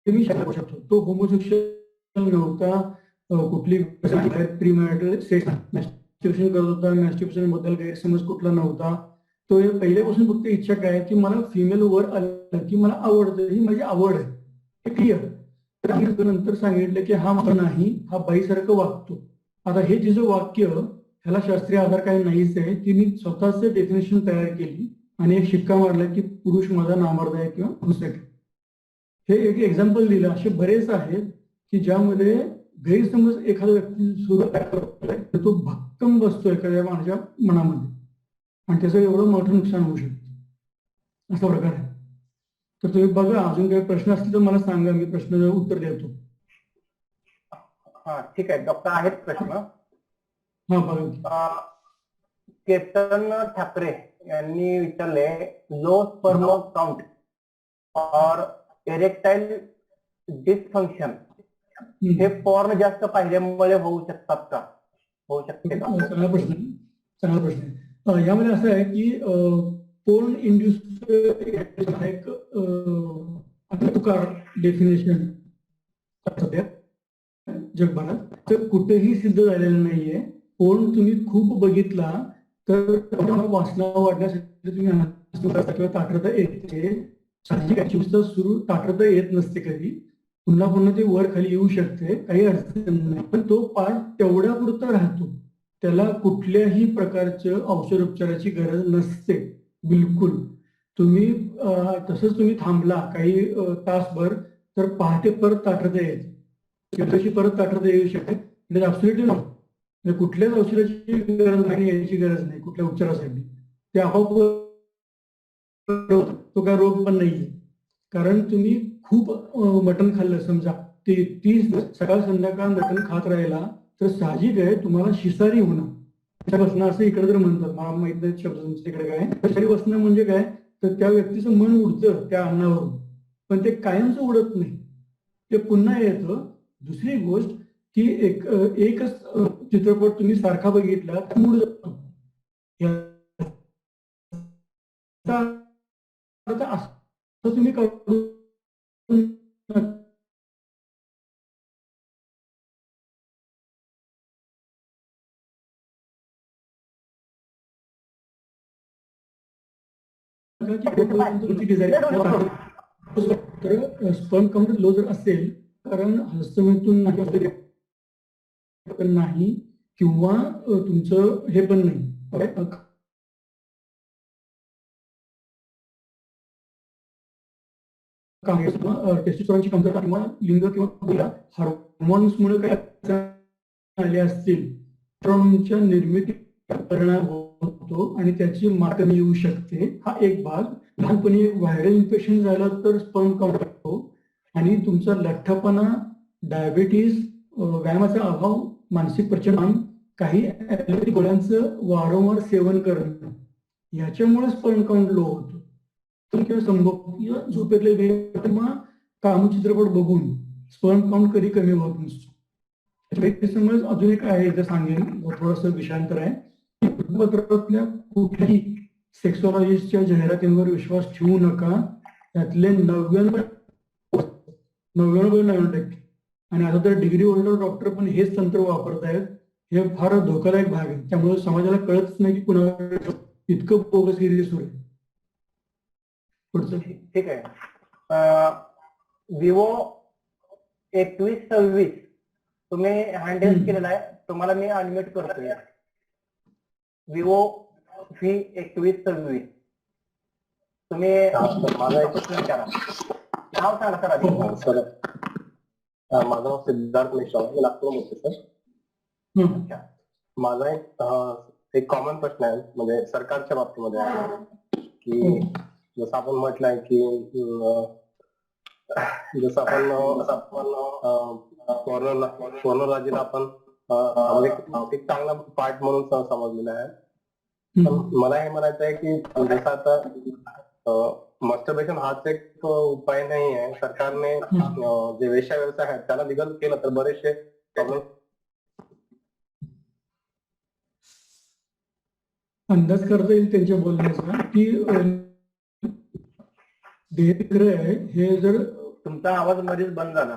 मी शकतो तो होमोसेक्शुअल नव्हता, कुठली प्रीमॅरिटल सेक्स मॅस्टरबेशन करत होता, मॅस्टरबेशन बद्दल गैरसमज कुठला नव्हता. तो पहिल्यापासून फक्त इच्छा काय की मला फिमेल वर आलं की मला आवडतं, ही माझी आवड आहे, हे क्लिअर. नंतर सांगितलं की हा मला नाही, हा बाईसारखं वागतो. आता हे तिचं वाक्य ह्याला शास्त्रीय आधार काही नाहीच आहे. तिने स्वतःच डेफिनेशन तयार केली आणि एक शिक्का मारला की पुरुष माझा नामर्द आहे किंवा पुस्तक. हे एक एक्झाम्पल दिलं. असे बरेच आहेत की ज्यामध्ये गैरसमज एखादा व्यक्ती सुरू करतोय, तो भक्कम बसतो एखाद्या माझ्या मनामध्ये आणि त्याचं एवढं मोठं नुकसान होऊ शकतं, असा प्रकार आहे. तर तुम्ही बघा, अजून काही प्रश्न असतील तर मला सांगा, मी प्रश्न उत्तर देतो. हा ठीक आहे डॉक्टर, आहेत प्रश्न. हा बघा, केतन ठाकरे यांनी विचारले, लो स्पर्म काउंट और इरेक्टाइल डिसफंक्शन हे पॉर्न जास्त पाहिल्यामुळे होऊ शकतात का? होऊ शकते का? चांगला प्रश्न आहे, चांगला प्रश्न आहे. यामध्ये असं आहे की पोर्न इंड्युस्ड एक तुकार डेफिनेशन सध्या जगभरात तर कुठेही सिद्ध झालेलं नाहीये. पोर्न तुम्ही खूप बघितला तर वासना वाढण्यासाठी तुम्ही किंवा ताठरता येते, सुरू ताठरता येत नसते कधी, पुन्हा पुन्हा ते वर खाली येऊ शकते, काही अडचण नाही, पण तो पार्ट तेवढ्या पुरता राहतो. त्याला कुठल्याही प्रकारचं औषधोपचाराची गरज नसते बिलकुल. तुम्ही तसंच तुम्ही थांबला काही तासभर तर पहाटे परत ताठरता येते, तशी परत ताठरता येऊ शकते. ऍब्सोल्युटली नाही, कुठल्याच औषधाची गरज नाही, याची गरज नाही कुठल्या उपचारासाठी. ते आपोआप तो काय रोग पण नाहीये. कारण तुम्ही खूप मटण खाल्लं, समजा ते 30 सकाळ संध्याकाळ मटण खात राहिला तर साहजिक आहे तुम्हाला शिसारी होणं. बसणं असं इकडे तर म्हणतात, मला माहित नाही शब्द तुमच्या तिकडे काय. शिसारी बसणं म्हणजे काय, तर त्या व्यक्तीचं मन उडतं त्या अन्नावरून, पण ते कायमचं उडत नाही, ते पुन्हा येतं. दुसरी गोष्ट की एकच चित्रपट तुम्ही सारखा बघितला तर मूड जातो. याचा अर्थ असं तुम्ही करू तर स्पर्म काउंट लो जर असेल कारण हस्तमेतून नाही किंवा तुमचं हे पण नाही टेस्टोस्टेरॉनची कमतरता किंवा लिंग किंवा हार्मोन्समुळे काही आले असतील तर निर्मिती परिणाम होतो आणि त्याची मात येऊ शकते. हा एक भाग. लहानपणी व्हायरल इन्फेक्शन झालं तर स्पर्म काउंट होतो आणि तुमचा लठ्ठपणा, डायबिटीज, व्यायामाचा अभाव, मानसिक प्रचंड, काही ॲलोपॅथिक गोळ्यांचं वारंवार सेवन करणं याच्यामुळे स्पर्म काउंट लो होतो. किंवा संभोगीय झोपेतले किंवा कामचित्रपट बघून स्पर्म काउंट कधी कमी होत नसतो. समज अजून एक आहे जर सांगेन थोडंसं विषयांतर आहे की वृत्तपत्रातल्या कुठल्याही सेक्सॉलॉजिस्टच्या जाहिरातींवर विश्वास ठेवू नका. त्यातले 99% आणि आता तर डिग्री होल्डर डॉक्टर पण हेच तंत्र वापरतायत. हे फार धोकादायक भाग आहे. त्यामुळे समाजाला कळतच नाही की कुणाला इतकं बोगसगिरी सुरू आहे. पुढचं ठीक आहे. विवो 2126 तुम्ही हँडल केलेला आहे. तुम्हाला मी अनम्यूट करतोय. विवो V2126 तुम्ही माझा एक प्रश्न विचारा. नाव सांगा सर आधी. सर माझं नाव सिद्धार्थ मिश्रा आहे. नागपूरमध्ये सर. अच्छा. माझा एक कॉमन प्रश्न आहे म्हणजे सरकारच्या बाबतीमध्ये आहे की जसं आपण म्हटलंय की जसं आपण पोर्नोलॉजीला आपण एक चांगला पार्ट म्हणून समजलेला आहे. मला हे म्हणायचं आहे की जसं आता मस्टरबेशन हाच एक उपाय नाही आहे. सरकारने जे वेश्या व्यवसाय आहेत त्याला लिगल केलं तर बरेचसे प्रॉब्लेम. अंदाज करता येईल त्यांच्या बोलण्याचा की हे जर तुमचा आवाज मध्येच बंद झाला.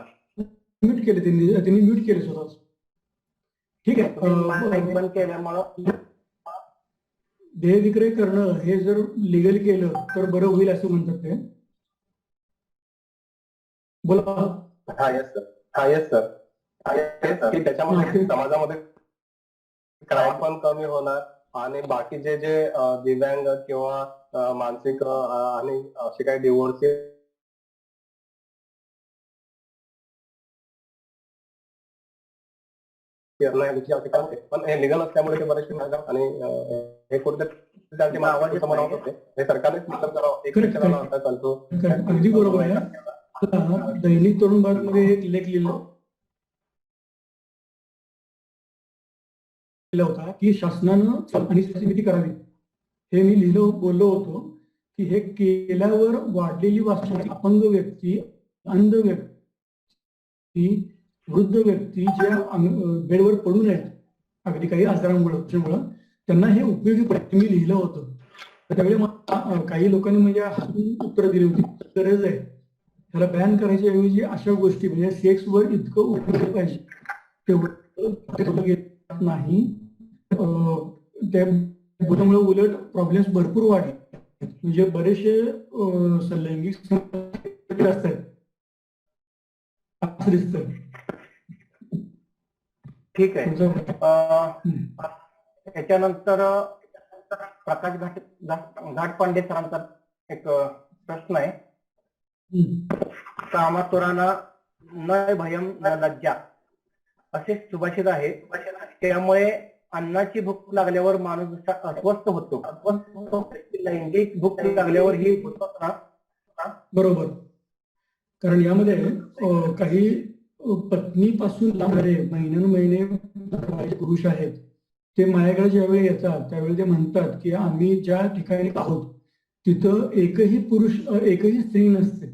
म्यूट केले त्यांनी म्यूट केले स्वतःच. ठीक आहे. बंद केल्यामुळं देह विक्रय करणं हे जर लिगल केलं तर बरं होईल असं म्हणतात ते. बोला. हा येस सर. की त्याच्यामध्ये समाजामध्ये क्राईम पण कमी होणार आणि बाकीचे जे दिव्यांग किंवा मानसिक आणि असे काही डिवोर्स पण हे लिगल असल्यामुळे ते बरेचसे आणि हे कुठे आवाज होते हे सरकारनेच मतलब करावं. चालतो. अगदी बरोबर आहे. दैनिक तरुण भारत मध्ये एक लेख लिहिला होता की शासनानं आणि समिती करावी. हे मी बोललो होतो की हे केल्यावर वाढलेली वास्तू अपंग व्यक्ती, अंध व्यक्ती, वृद्ध व्यक्ती ज्या बेडवर पडून आहेत अगदी काही आजारांमुळे त्यांना हे उपयोगी पडते. मी लिहिलं होतं. त्यावेळी काही लोकांनी म्हणजे हातून उत्तर दिली होती गरज आहे त्याला बॅन करायच्या ऐवजी अशा गोष्टी म्हणजे सेक्सवर इतकं उपयोग पाहिजे तेवढं नाही. त्यामुळे उलट प्रॉब्लेम्स भरपूर वाढले. म्हणजे बरेचसे लैंगिक असतात असं दिसतं. ठीक आहे. त्याच्यानंतर प्रकाश घाटपांडे सरांचा एक प्रश्न आहे. कामातुराना न भयम न लज्जा असे सुभाषित आहे. त्यामुळे अन्नाची भूक लागल्यावर माणूस अस्वस्थ होतो. लैंगिक भूक लागल्यावर ही बरोबर. कारण यामध्ये काही पत्नीपासून लागणारे महिने पुरुष आहेत ते माझ्याकडे ज्यावेळी येतात त्यावेळी ते म्हणतात की आम्ही ज्या ठिकाणी आहोत तिथं एकही स्त्री नसते.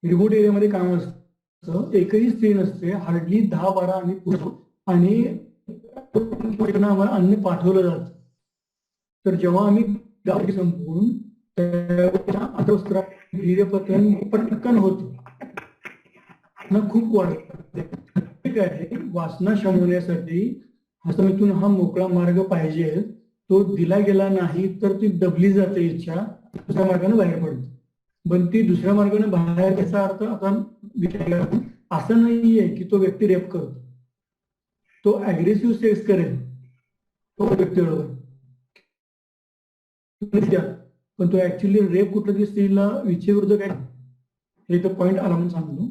रिमोट एरियामध्ये काम असतं एकही स्त्री नसते, हार्डली 10-12 आम्ही पुरुष आणि आम्हाला अन्न पाठवलं जातं. तर जेव्हा आम्ही गावी संपवून त्यावेळेला वीर्यपतन पटकन होतं ना, खूप वाढत. ठीक आहे, वासना शमवण्यासाठी हस्तमेतून हा मोकळा मार्ग पाहिजे, तो दिला गेला नाही तर ती दबली जाते इच्छा, दुसऱ्या मार्गाने बाहेर पडते. पण ती दुसऱ्या मार्गाने बाहेर याचा अर्थ आता विचार असं नाहीये की तो व्यक्ती रेप करतो, तो अग्रेसिव्ह सेक्स करेल तो व्यक्ती बरोबर, पण तो ऍक्च्युअली रेप कुठल्या तरी स्त्रीला विच्छेविरुद्ध काय हे तर पॉइंट आला म्हणून सांगतो.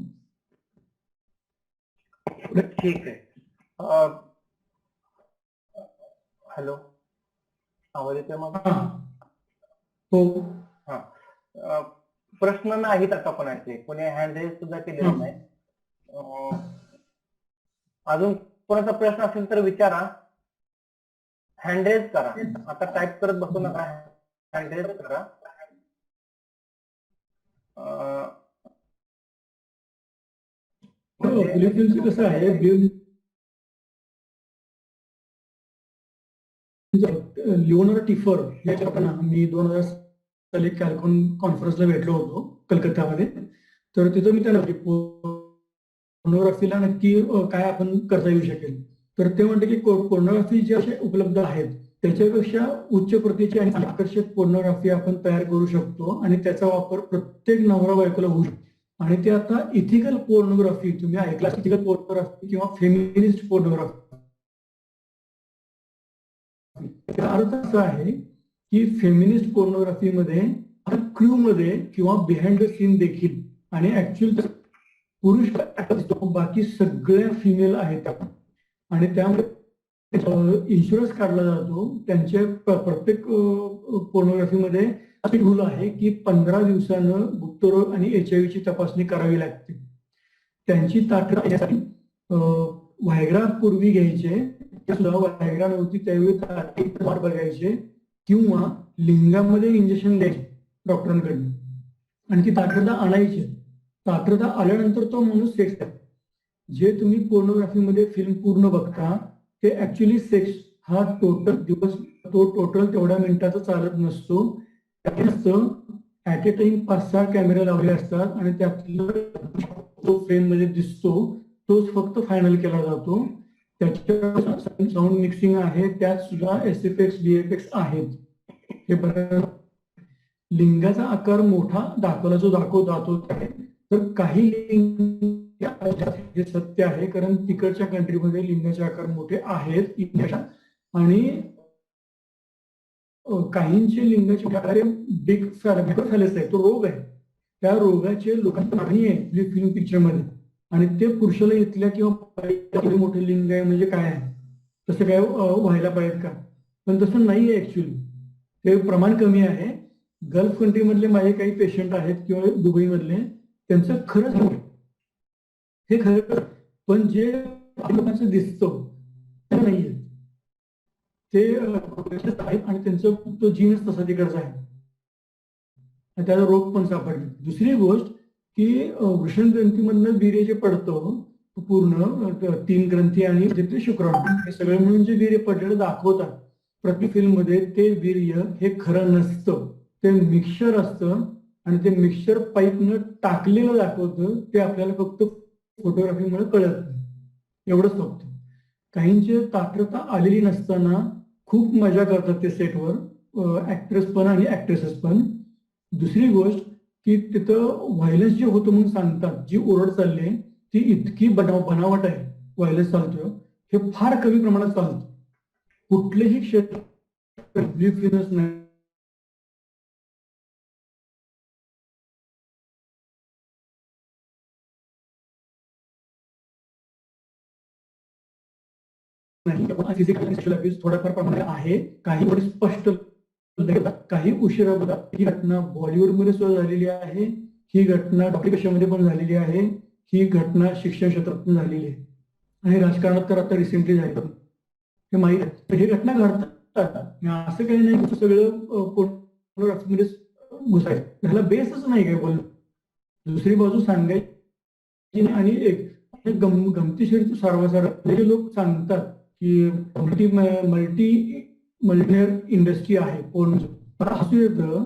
ठीक आहे. हॅलो, आवाज येतोय मग? हो, प्रश्न नाहीत आता कोणाचे, कोणी हँड रेज सुद्धा केलेला नाही. अजून कोणाचा प्रश्न असेल तर विचारा, हँड रेज करा. आता टाईप करत बसू नका, हँड रेज करा. कसं आहे, लिओनार्डो टिफर याच्या मी 2000 साली कॅल्कॉन कॉन्फरन्सला भेटलो होतो कलकत्तामध्ये. तर तिथं मी त्यांना पोर्नोग्राफीला नक्की काय आपण करता येऊ शकेल, तर ते म्हणते की पोर्नोग्राफी जे असे उपलब्ध आहेत त्याच्यापेक्षा उच्च प्रतीची आणि आकर्षक पोर्नोग्राफी आपण तयार करू शकतो आणि त्याचा वापर प्रत्येक नवरा बायकोला होऊ शकतो. आणि ते आता इथिकल पोर्नोग्राफी तुम्ही ऐकला, इथिकल पोर्नोग्राफी किंवा फेमिनिस्ट पोर्नोग्राफी. अर्थ असा आहे की फेमिनिस्ट पोर्नोग्राफीमध्ये क्रू मध्ये किंवा बिहाइंड द सीन देखील आणि ऍक्च्युअल पुरुष बाकी सगळ्या फिमेल आहेत आणि त्यामुळे इन्शुरन्स काढला जातो. त्यांच्या प्रत्येक पोर्नोग्राफीमध्ये अशी रूल आहे की 15 दिवसानं गुप्तरोग आणि HIV ची तपासणी करावी लागते. त्यांची ताकद व्हायग्रा पूर्वी घ्यायचे, व्हायग्रा नव्हती त्यावेळी वाट बघायचे किंवा लिंगामध्ये इंजेक्शन द्यायचे डॉक्टरांकडून आणि ती ताकद आणायची. ताकद आल्यानंतर तो माणूस सेक्स करतो. जे तुम्ही पोर्नोग्राफीमध्ये फिल्म पूर्ण बघता ते ऍक्च्युअली सेक्स हा टोटल दिवस, तो टोटल तेवढ्या मिनिटाचा चालत नसतो. ऍट ए टाइम 5-6 कॅमेरे लावले असतात आणि त्यातलं जो फ्रेम मध्ये दिसतो तोच फक्त फायनल केला जातो. त्याच्या साऊंड मिक्सिंग आहे, त्यात सुद्धा SFX DFX आहेत. हे बरं, लिंगाचा आकार मोठा दाखवला जो दाखवतो तर काही हे सत्य आहे, कारण तिकडच्या कंट्रीमध्ये लिंगाचे आकार मोठे आहेत इंडियाच्या आणि काहींचे लिंगाचे आकार बिग फॅलेस आहे, तो रोग आहे. त्या रोगाचे लोकांना नाही आहे फिल्म पिक्चर मध्ये आणि ते पुरुषाला इथल्या किंवा मोठे लिंग आहे म्हणजे काय आहे, तसं काय व्हायला पाहिजे का, पण तसं नाही आहे. ऍक्च्युअली ते प्रमाण कमी आहे. गल्फ कंट्री मधले माझे काही पेशंट आहेत किंवा दुबई मधले, त्यांचं खरंच हे खरं, पण जे लोकांचं दिसतं ते नाहीये, ते आहेत आणि त्यांचं तो जीनच तसा तिकडचा आहे, त्याचा रोग पण सापडले. दुसरी गोष्ट की वृषण ग्रंथीमधनं वीर्य जे पडतं पूर्ण 3 ग्रंथी आणि ते शुक्राणू हे सगळे मिळून जे वीर्य पडलेलं दाखवतात प्रति फिल्म मध्ये, ते वीर्य हे खरं नसतं, ते मिक्सचर असतं आणि ते मिक्सचर पाईपनं टाकलेलं दाखवतं. ते आपल्याला फक्त फोटोग्राफीमुळे कळत नाही, एवढंच फक्त. काहींची तात्रता आलेली नसताना खूप मजा करतात ते सेटवर, ऍक्ट्रेस पण आणि ऍक्ट्रेसेस पण. दुसरी गोष्ट की तिथं व्हायलन्स जे होतं म्हणून सांगतात, जी ओरड चालली ती इतकी बनावट आहे, व्हायलन्स चालतोय हे फार कमी प्रमाणात चालतं. कुठलेही क्षेत्र नाही, थोड्याफार प्रमाणात आहे. काही स्पष्ट, काही उशिरा बघा. ही घटना बॉलिवूडमध्ये सुद्धा झालेली आहे, ही घटना डॉक्टरमध्ये पण झालेली आहे, ही घटना शिक्षण क्षेत्रात पण झालेली आहे आणि राजकारणात तर आता रिसेंटली झाली. हे माहीत आहे, हे घटना घडतात. असं काही नाही सगळं पोर्नोग्राफीमध्ये घुसायचं, ह्याला बेसच नाही काय बोल. दुसरी बाजू सांगायची आणि एक गमतीशीर सार्वसार्वत्रिक जे लोक सांगतात की मल्टीनेर इंडस्ट्री आहे पोर्न. असं येतं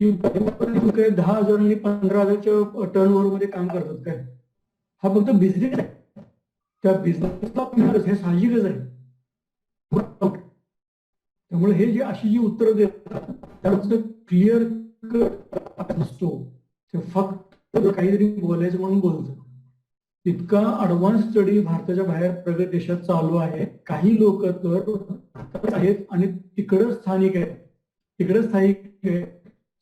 की 10,000 आणि 15,000च्या टर्नओव्हर मध्ये काम करतात काय. हा फक्त बिझनेस आहे, त्या बिझनेसला हे साहजिकच आहे. त्यामुळे हे जे अशी जी उत्तरं देतात त्याचं क्लिअर नसतो, ते फक्त काहीतरी बोलायचं म्हणून बोलतं. इतका ॲडव्हान्स स्टडी भारताच्या बाहेर प्रगत देशात चालू आहे. काही लोक तर आहेत आणि तिकडं स्थानिक आहेत, तिकडं स्थायिक आहे.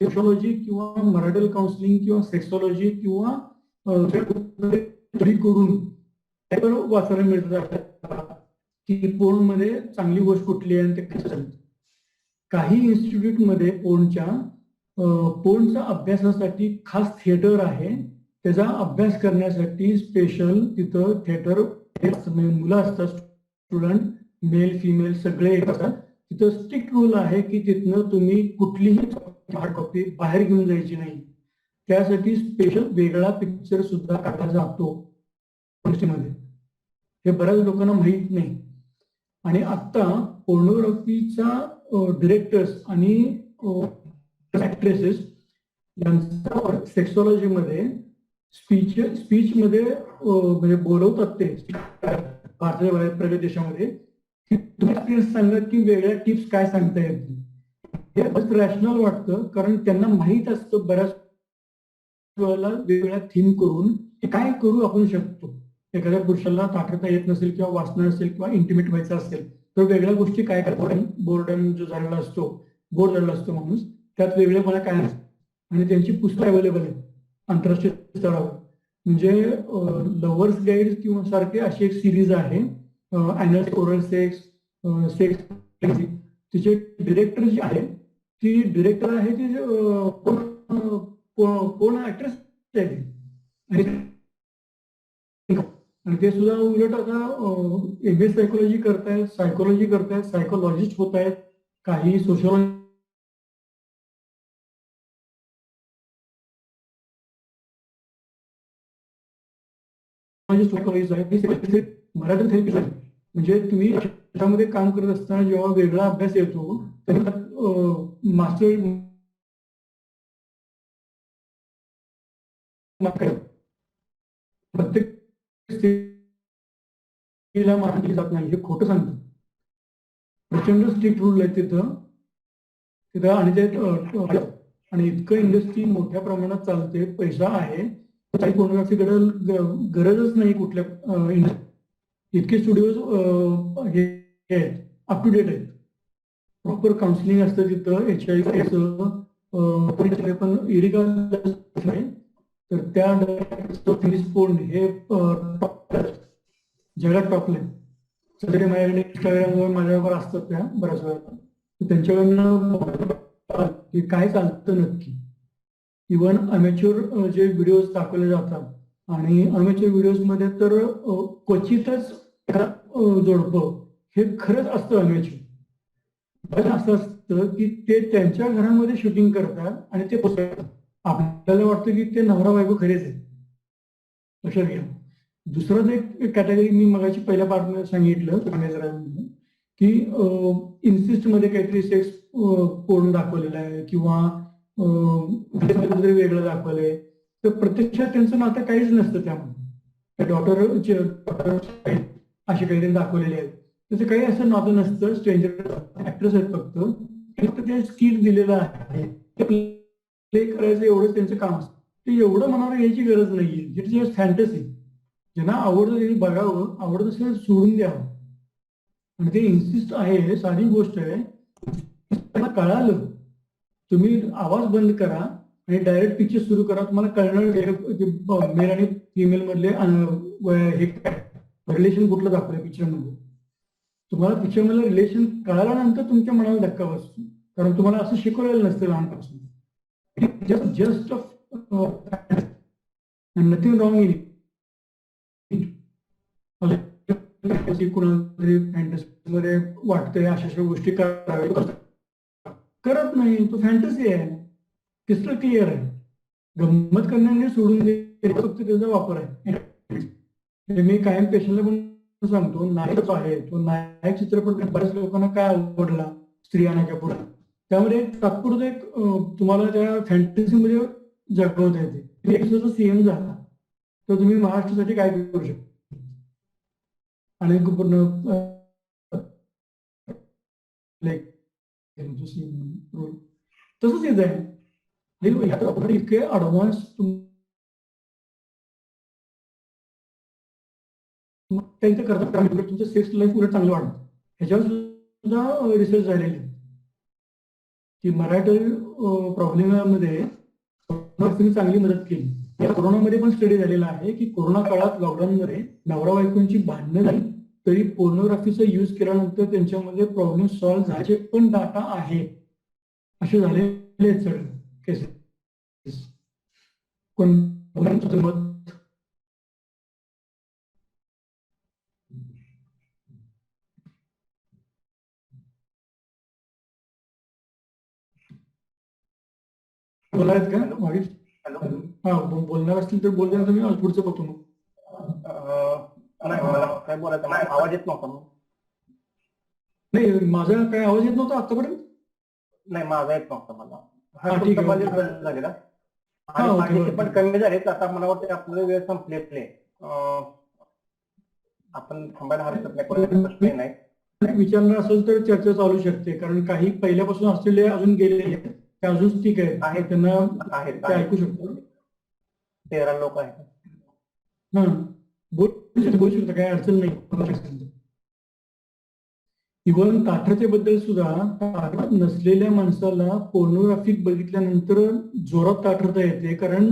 सोशॉलॉजी किंवा मॅरिटल काउन्सिलिंग किंवा सेक्सॉलॉजी किंवा स्टडी करून वाचायला मिळतात की पोर्न मध्ये चांगली गोष्ट कुठली आहे आणि ते कसं चालतं. काही इन्स्टिट्यूटमध्ये पोर्नचा अभ्यासासाठी खास थिएटर आहे. त्याचा अभ्यास करण्यासाठी स्पेशल तिथं थिएटर मुलं असतात, स्टुडंट मेल फिमेल सगळे असतात. तिथं स्ट्रिक्ट रूल आहे की तिथनं तुम्ही कुठलीही हार्ड कॉपी बाहेर घेऊन जायची नाही. त्यासाठी स्पेशल वेगळा पिक्चर सुद्धा काढला जातो गोष्टीमध्ये. हे बऱ्याच लोकांना माहीत नाही. आणि आता पोर्नोग्राफीचा डिरेक्टर्स आणि ऍक्ट्रेसेस यांचा सेक्सॉलॉजीमध्ये स्पीच मध्ये म्हणजे बोलवतात ते भारताच्या बाहेर प्रगत देशामध्ये की तुम्ही एक्सपिरियन्स सांगा की वेगळ्या टिप्स काय सांगता येतील. हे रॅशनल वाटतं कारण त्यांना माहीत असतं बऱ्याच वेळेला वेगवेगळ्या थीम करून काय करू आपण शकतो. एखाद्या पुरुषाला ताठरता येत नसेल किंवा वाचणं असेल किंवा इंटिमेट व्हायचं असेल तर वेगळ्या गोष्टी काय करतात. बोर्डम जो झालेला असतो, बोर झालेला असतो माणूस, त्यात वेगळेपणा काय असतो. आणि त्यांची पुस्तकं अवेलेबल आहेत आंतरराष्ट्रीय स्तरावर. म्हणजे लव्हर्स गाईड किंवा सारखे अशी एक सिरीज आहे, अॅनल ओरल सेक्स, तिचे डिरेक्टर जी आहे ती डिरेक्टर आहे ती कोण ऍक्ट्रेस आहे. आणि ते सुद्धा उलट आता एमएस सायकोलॉजी करतायत, सायकोलॉजी करतायत, सायकोलॉजिस्ट होत आहेत, काही सोशॉलॉजी मराठी थेरपी आहे. म्हणजे तुम्ही त्यामध्ये काम करत असताना जेव्हा वेगळा अभ्यास येतो तर मास्टर प्रत्येक स्त्रीला मारली जात नाही, हे खोटं सांगतं. प्रचंड स्ट्रिक्ट रूल आहे तिथं आणि ते आणि इतकं इंडस्ट्री मोठ्या प्रमाणात चालते, पैसा आहे. काही पोर्नोग्राफीकडे गरजच नाही कुठल्या इतके स्टुडिओज हे आहेत, अप टू डेट आहेत. प्रॉपर काउन्सिलिंग असतं तिथं. HIV पण इलिगल तर त्या फिनिश पोर्न हे जगात टॉपले. सगळे माझ्याकडे इंस्टाग्रामवर माझ्यावर असतात त्या बऱ्याच वेळा. त्यांच्याकडनं की काय चालतं नक्की. इव्हन अमेच्युअर जे व्हिडिओज दाखवले जातात आणि अमेच्युअर व्हिडिओज मध्ये तर क्वचितच जोडपं हे खरंच असतं. अमेच्युअर असं असतं की ते त्यांच्या घरामध्ये शूटिंग करतात आणि ते आपल्याला वाटतं की ते नवरा बायको खरेच आहे. लक्षात घ्या. दुसरं एक कॅटेगरी मी मगाशी पहिल्या पार्टमध्ये सांगितलं की इन्सिस्ट मध्ये काहीतरी सेक्स पोर्न दाखवलेलं आहे किंवा वेगळं दाखवलंय तर प्रत्यक्षात त्यांचं नातं काहीच नसतं. त्यामध्ये डॉटर असे काहीतरी दाखवलेले आहेत, त्याचं काही असं नातं नसतं. स्ट्रेंजर ऍक्टर्स आहेत फक्त ते स्किल दिलेलं आहे, प्ले करायचं एवढंच त्यांचं काम असतं. ते एवढं मनावर यायची गरज नाहीये. जी फॅन्टसी ज्यांना आवडतं त्यांनी बघावं, आवडत असेल सोडून द्यावं. आणि ते इन्सिस्ट आहे सारी गोष्ट आहे. त्यांना कळालं तुम्ही आवाज बंद करा आणि डायरेक्ट पिक्चर सुरू करा, तुम्हाला कळणार मेल आणि फिमेल मधले हे रिलेशन कुठलं दाखवलं पिक्चर मध्ये. तुम्हाला पिक्चर मधलं रिलेशन कळाल्यानंतर तुमच्या मनाला धक्का बसतो, कारण तुम्हाला असं शिकवलेलं नसतं लहानपासून. जस्ट नथिंग रॉंग इन कुणाला फॅन्टसी मध्ये वाटतंय अशा गोष्टी कराव्या, करत नाही. तो फॅन्टसी आहे, क्रिस्टल क्लिअर आहे. गंमत करण्याने सोडून दे, फक्त त्याचा वापर आहे. हे मी कायम पेशंटला पण सांगतो, नायक जो आहे तो नायक चित्रपट बऱ्याच लोकांना काय आवडला स्त्रियांच्या पुढे, त्यामध्ये तात्पुरतं एक तुम्हाला त्या फॅन्टसीमध्ये जगवता येते. एक जर सीएम झाला तर तुम्ही महाराष्ट्रासाठी काय करू शकता आणि पूर्ण तसंच येत आहे. इतके ऍडव्हान्स त्यांचं करतात, तुमचं सेक्स लाईफ पुढे चांगलं वाटतं. ह्याच्यावर सुद्धा रिसर्च झालेले आहेत की मराठी प्रॉब्लेममध्ये चांगली मदत केली. या कोरोनामध्ये पण स्टडी झालेला आहे की कोरोना काळात लॉकडाऊनमध्ये नवरा बायकोंची भांडणं झाली तरी पोर्नोग्राफीचा यूज केल्यानंतर त्यांच्यामध्ये प्रॉब्लेम सॉल्व्ह झाल्याचे पण डाटा आहे. असे झालेले आहेत सगळे केसेस. कोण मत बोलायत का वाढीव? हा बोलणार असतील तर बोलणार, तर मी पुढचं बघतो मग. नाही मला काय बोलायचं नाही, आवाज येत नव्हता मग. नाही माझा काय आवाज येत नव्हता आतापर्यंत? नाही माझा येत नव्हता मला. हा ठीक आहे. झालेला हा, आणि ओके, बाकीचे ओके. पण कमी झालेत. आता मला वाटतं आपले वेळ संपलेले. आपण थांबायला हरकत नाही, कोणाला प्रश्न नाही. विचारणार असेल तर चर्चा चालू शकते, कारण काही पहिल्यापासून असलेले अजून गेलेले आहेत, ते अजून ठीक आहे, त्यांना आहेत ते ऐकू शकतो. 13 लोक आहेत. हा बोलू शकता, काही अडचण नाही. इव्हन ताठरतेबद्दल सुद्धा ताठर नसलेल्या माणसाला पोर्नोग्राफिक बघितल्यानंतर जोरात ताठरता येते, कारण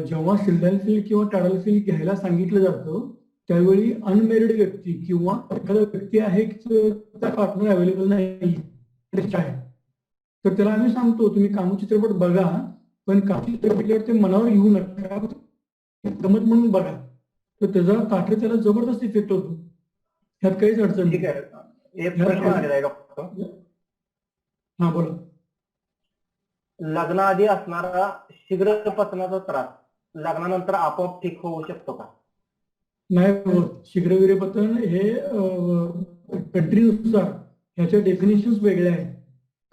जेव्हा सिल्डॅल्फिल किंवा टाडल्फिल घ्यायला सांगितलं जातं त्यावेळी अनमॅरिड व्यक्ती किंवा एखादा व्यक्ती आहे त्या पार्टनर अवेलेबल नाही तर त्याला आम्ही सांगतो तुम्ही कामचित्रपट बघा, पण कामचित्रपट ते मनावर येऊ नका, गमत म्हणून बघा. तर त्याचा ताठर त्याला जबरदस्त इफेक्ट होतो. ह्यात काहीच अडचण ठीक आहे. एक प्रश्न आलेला आहे डॉक्टर. हा बोला. लग्नाआधी असणारा शीघ्र पचनाचा त्रास लग्नानंतर आपोआप ठीक होऊ शकतो का? नाही होत. शीघ्रवीर्यपतन हे कंट्रीनुसार ह्याच्या डेफिनेशन वेगळ्या आहेत.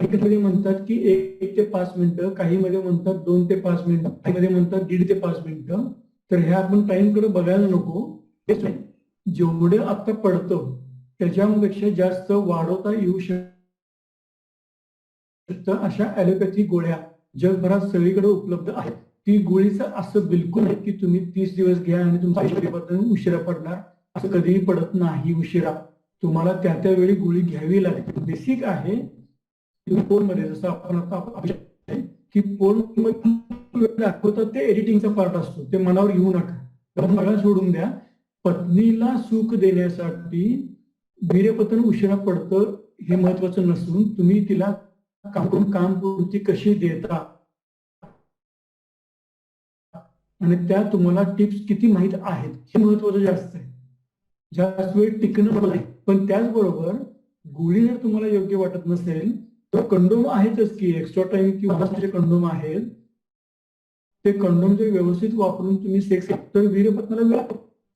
काही म्हणतात की 1 ते 5 मिनिटं, काही मध्ये म्हणतात 2 ते 5 मिनिटं, काही मध्ये म्हणतात 1.5 ते 5 मिनिटं. तर ह्या आपण टाइम कडे बघायला नको. जेवढे आता पडतं त्याच्यापेक्षा जास्त वाढवता येऊ शकतं अशा ॲलोपॅथी गोळ्या जगभरात सगळीकडे उपलब्ध आहेत. ती गोळीचं असं बिलकुल नाही की तुम्ही 30 दिवस घ्या आणि तुमच्या आयुष्याबद्दल उशिरा पडणार, असं कधीही पडत नाही उशिरा. तुम्हाला त्या वेळी गोळी घ्यावी लागते. बेसिक आहे मध्ये जसं आपण आता की पोर्न दाखवतात ते एडिटिंगचा पार्ट असतो, ते मनावर घेऊ नका, मला सोडून द्या. पत्नीला सुख देण्यासाठी वीर्यपतन उशिरा पडतं हे महत्वाचं नसून तुम्ही तिला कामपूर्ती कशी देता आणि त्या तुम्हाला टिप्स किती माहित आहेत हे महत्वाचं जास्त आहे. जास्त वेळ टिकणं. पण त्याचबरोबर गोळी जर तुम्हाला योग्य वाटत नसेल तर कंडोम आहेतच की, एक्स्ट्रा टाइम किंवा कंडोम आहेत, ते कंडोम जर व्यवस्थित वापरून तुम्ही सेक्स तर वीर्यपतनाला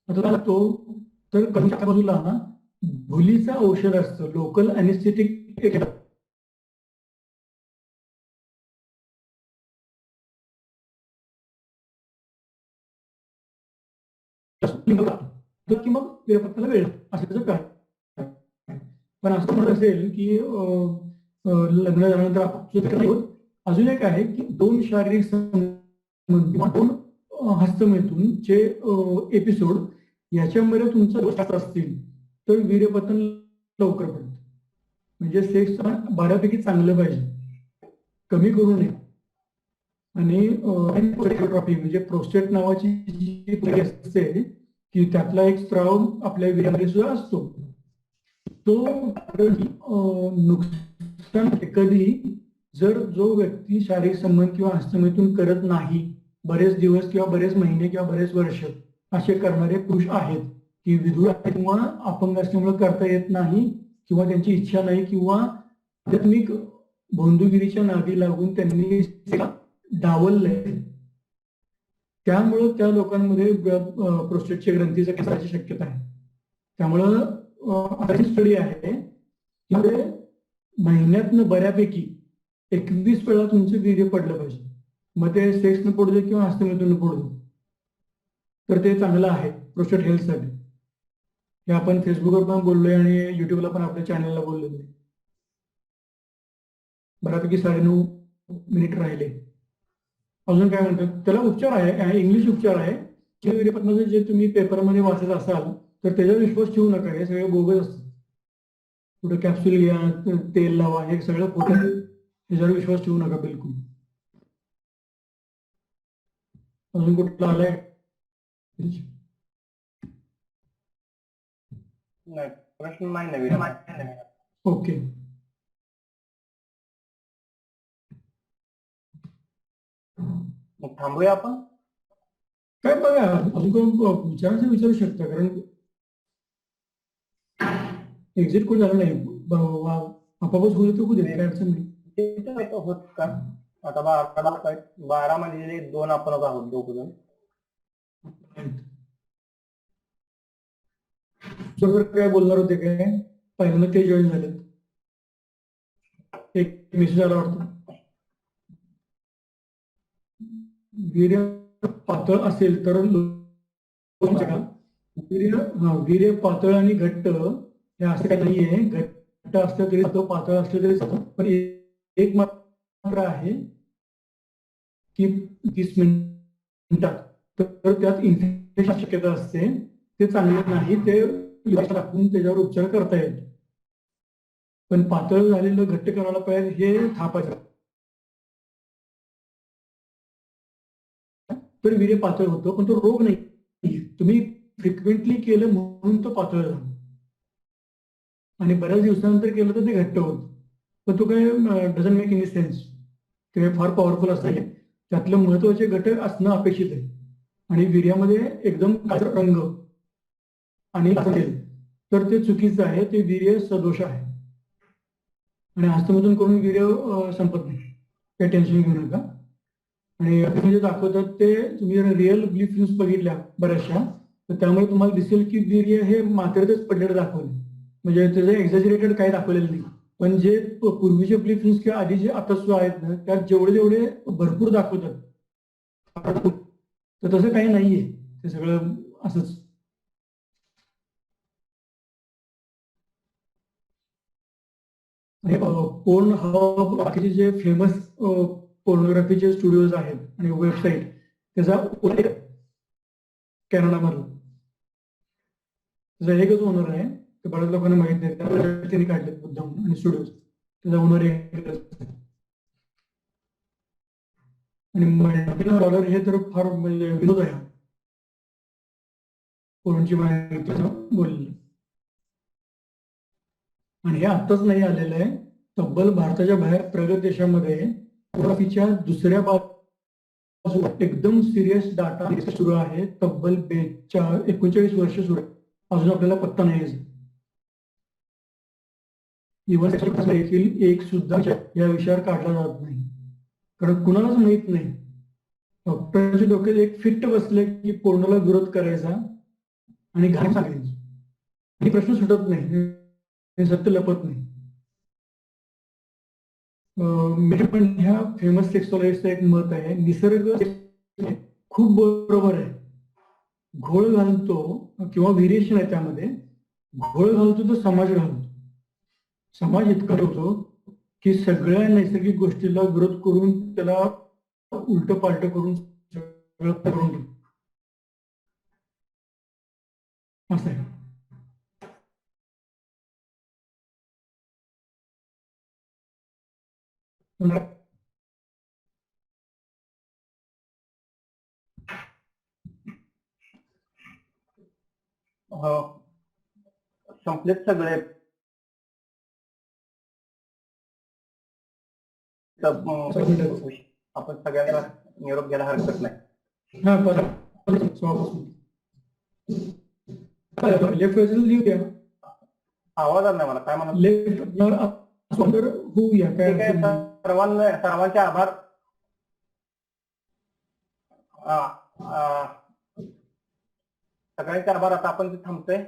वेळ तो तर कंच्या बाजूला भुलीचं औषध असतं, लोकल अनेस्थेटिक. की मग वीर्यपतनाला वेळ असं काय. पण असं म्हणत असेल की लग्न झाल्यानंतर अजून एक आहे की 2 शारीरिक संबंध किंवा 2 हस्तमैथुनचे एपिसोड याच्यामध्ये तुमचा दोष असतील तर वीर्यपतन लवकर पडतं. म्हणजे सेक्स बऱ्यापैकी चांगलं पाहिजे, कमी करू नये. आणि म्हणजे प्रोस्टेट नावाची जी असते की त्यातला एक स्त्राव आपल्या वीर्यामध्ये सुद्धा असतो, तो नुकसान कधी जर जो व्यक्ती शारीरिक संबंध किंवा हस्तमैथुन करत नाही, बरेच दिवस किंवा बरेच महिने किंवा बरेच वर्ष असे करणारे पुरुष आहेत की विधुर किंवा अपंग असल्यामुळे करता येत नाही किंवा त्यांची इच्छा नाही किंवा आध्यात्मिक भोंदूगिरीच्या नादी लागून त्यांनी डावललंय, त्यामुळं त्या लोकांमध्ये प्रोस्टेटच्या ग्रंथीचा केसाची शक्यता आहे. त्यामुळं स्टडी आहे त्यामध्ये महिन्यातनं बऱ्यापैकी 21 वेळा तुमचं वीर्य पडलं पाहिजे. मग ते सेक्सनं पडू दे किंवा हस्तमेतून पडू दे, तर ते चांगलं आहे प्रोस्टेट हेल्थसाठी. हे आपण फेसबुकवर पण बोललोय आणि युट्यूबला पण आपल्या चॅनलला बोललेलो आहे. बऱ्यापैकी 9.5 मिनिट राहिले. अजून काय म्हणतात, त्याला उपचार आहे, इंग्लिश उपचार आहे. वीर्यपतनाचं जे तुम्ही पेपरमध्ये वाचत असाल तर त्याच्यावर विश्वास ठेवू नका, हे सगळे बोगस असतं. कुठं कॅप्सूल घ्या, तेल लावा, हे सगळं खोटं आहे. त्याच्यावर विश्वास ठेवू नका बिलकुल. अजून कुठला आलाय? नाही, प्रश्न नाही नवीन. ओके. मग थांबूया आपण. काय बघा, अजून कोण विचारू शकता, कारण एक्झिट कोण झालं नाही, आपापच होऊ देतो, काय अडचण नाही. होत का आता 12 म्हणजे 2 आपण आहोत दोघ जण. सर काय बोलणार होते, काय पहिल्यांदा ते जॉईन झाले, एक मेसेज आला वाटतं. वीर्य पातळ असेल तर वीर्य पातळ आणि घट्ट हे असं काही नाहीये. घट्ट असलं तरी तो, पातळ असलं तरी, पण एक मात्र आहे की 30 मिनिटात तर त्यात इन्फेक्शन शक्यता असते. ते चांगले नाही, ते टाकून त्याच्यावर उपचार करता येईल. पण पातळ झालेलं घट्ट करायला पाहिजे हे थापायचं, तर वीर्य पातळ होतो, पण तो रोग नाही. तुम्ही फ्रिक्वेंटली केलं म्हणून तो पातळ झाला आणि बऱ्याच दिवसानंतर केलं तर ते घट्ट होतं. पण तो काय डझंट मेक एनी सेन्स. ते फार पॉवरफुल असतं. त्यातलं महत्वाचे घटक असणं अपेक्षित आहे. आणि वीर्यामध्ये एकदम काळा रंग आणि असेल तर ते चुकीचं आहे, ते वीर्य सदोष आहे. आणि हस्तमैथुन करून वीर्य संपत नाही, काही टेन्शन घेऊ नका. आणि म्हणजे दाखवतात ते तुम्ही रिअल ब्ली फिल्म्स बघितल्या बऱ्याचशा, तर त्यामुळे तुम्हाला दिसेल की वीर्य हे मात्रेतच पडलेलं दाखवले, म्हणजे त्याचं एक्झॅजरेटेड काही दाखवलेलं नाही. पण जे पूर्वीचे ब्ली फिल्म्स किंवा आधी जे आता आहेत ना, त्यात जेवढे भरपूर दाखवतात, तर तसं काही नाहीये, ते सगळं असंच. पोर्न हब, बाकीचे जे फेमस पोर्नोग्राफीचे स्टुडिओज आहेत आणि वेबसाईट, त्याचा कॅनडामधला त्याचा एकच ओनर आहे. ते बऱ्याच लोकांना माहित नाही, त्यांनी काढले मुद्दाम आणि स्टुडिओज. त्याचा ओनर आणि $1 हे तर फार म्हणजे विनोद आहे. पोर्नची माहिती बोलली. आणि हे आत्ताच नाही आलेलं आहे, तब्बल भारताच्या बाहेर प्रगत देशामध्ये फोटोग्राफीच्या दुसऱ्या बाजू एकदम सिरियस डाटा सुरू आहे. तब्बल 39 वर्ष सुरू आहे, अजून आपल्याला पत्ता नाही. इव्हन देखील एक सुद्धा या विषयावर काढला जात नाही, कारण कुणालाच माहित नाही. डॉक्टरांच्या डोक्यात एक फिट्ट बसले की पोर्नोला विरोध करायचा आणि घाण सांगायचं, हे प्रश्न सुटत नाही, हे सत्य लपत नाही. पण ह्या फेमस सेक्सॉलॉजिस्टचं एक मत आहे, निसर्ग खूप बरोबर आहे. घोळ घालतो किंवा व्हेरिएशन आहे त्यामध्ये, घोळ घालतो तो समाज घालतो. समाज इतका होतो की सगळ्या नैसर्गिक गोष्टीला विरोध करून त्याला उलट पालट करून सगळं करून असं आहे. संपलेत सगळे. आपण सगळ्यांना निरोप घ्यायला हरकत नाही. लेफ्ट लिहू द्या. आवाज आला नाही मला, काय म्हणा. लेफ्ट होऊया काय. सर्वांचे आभार. सगळ्यांचे आभार. आता आपण थांबतोय.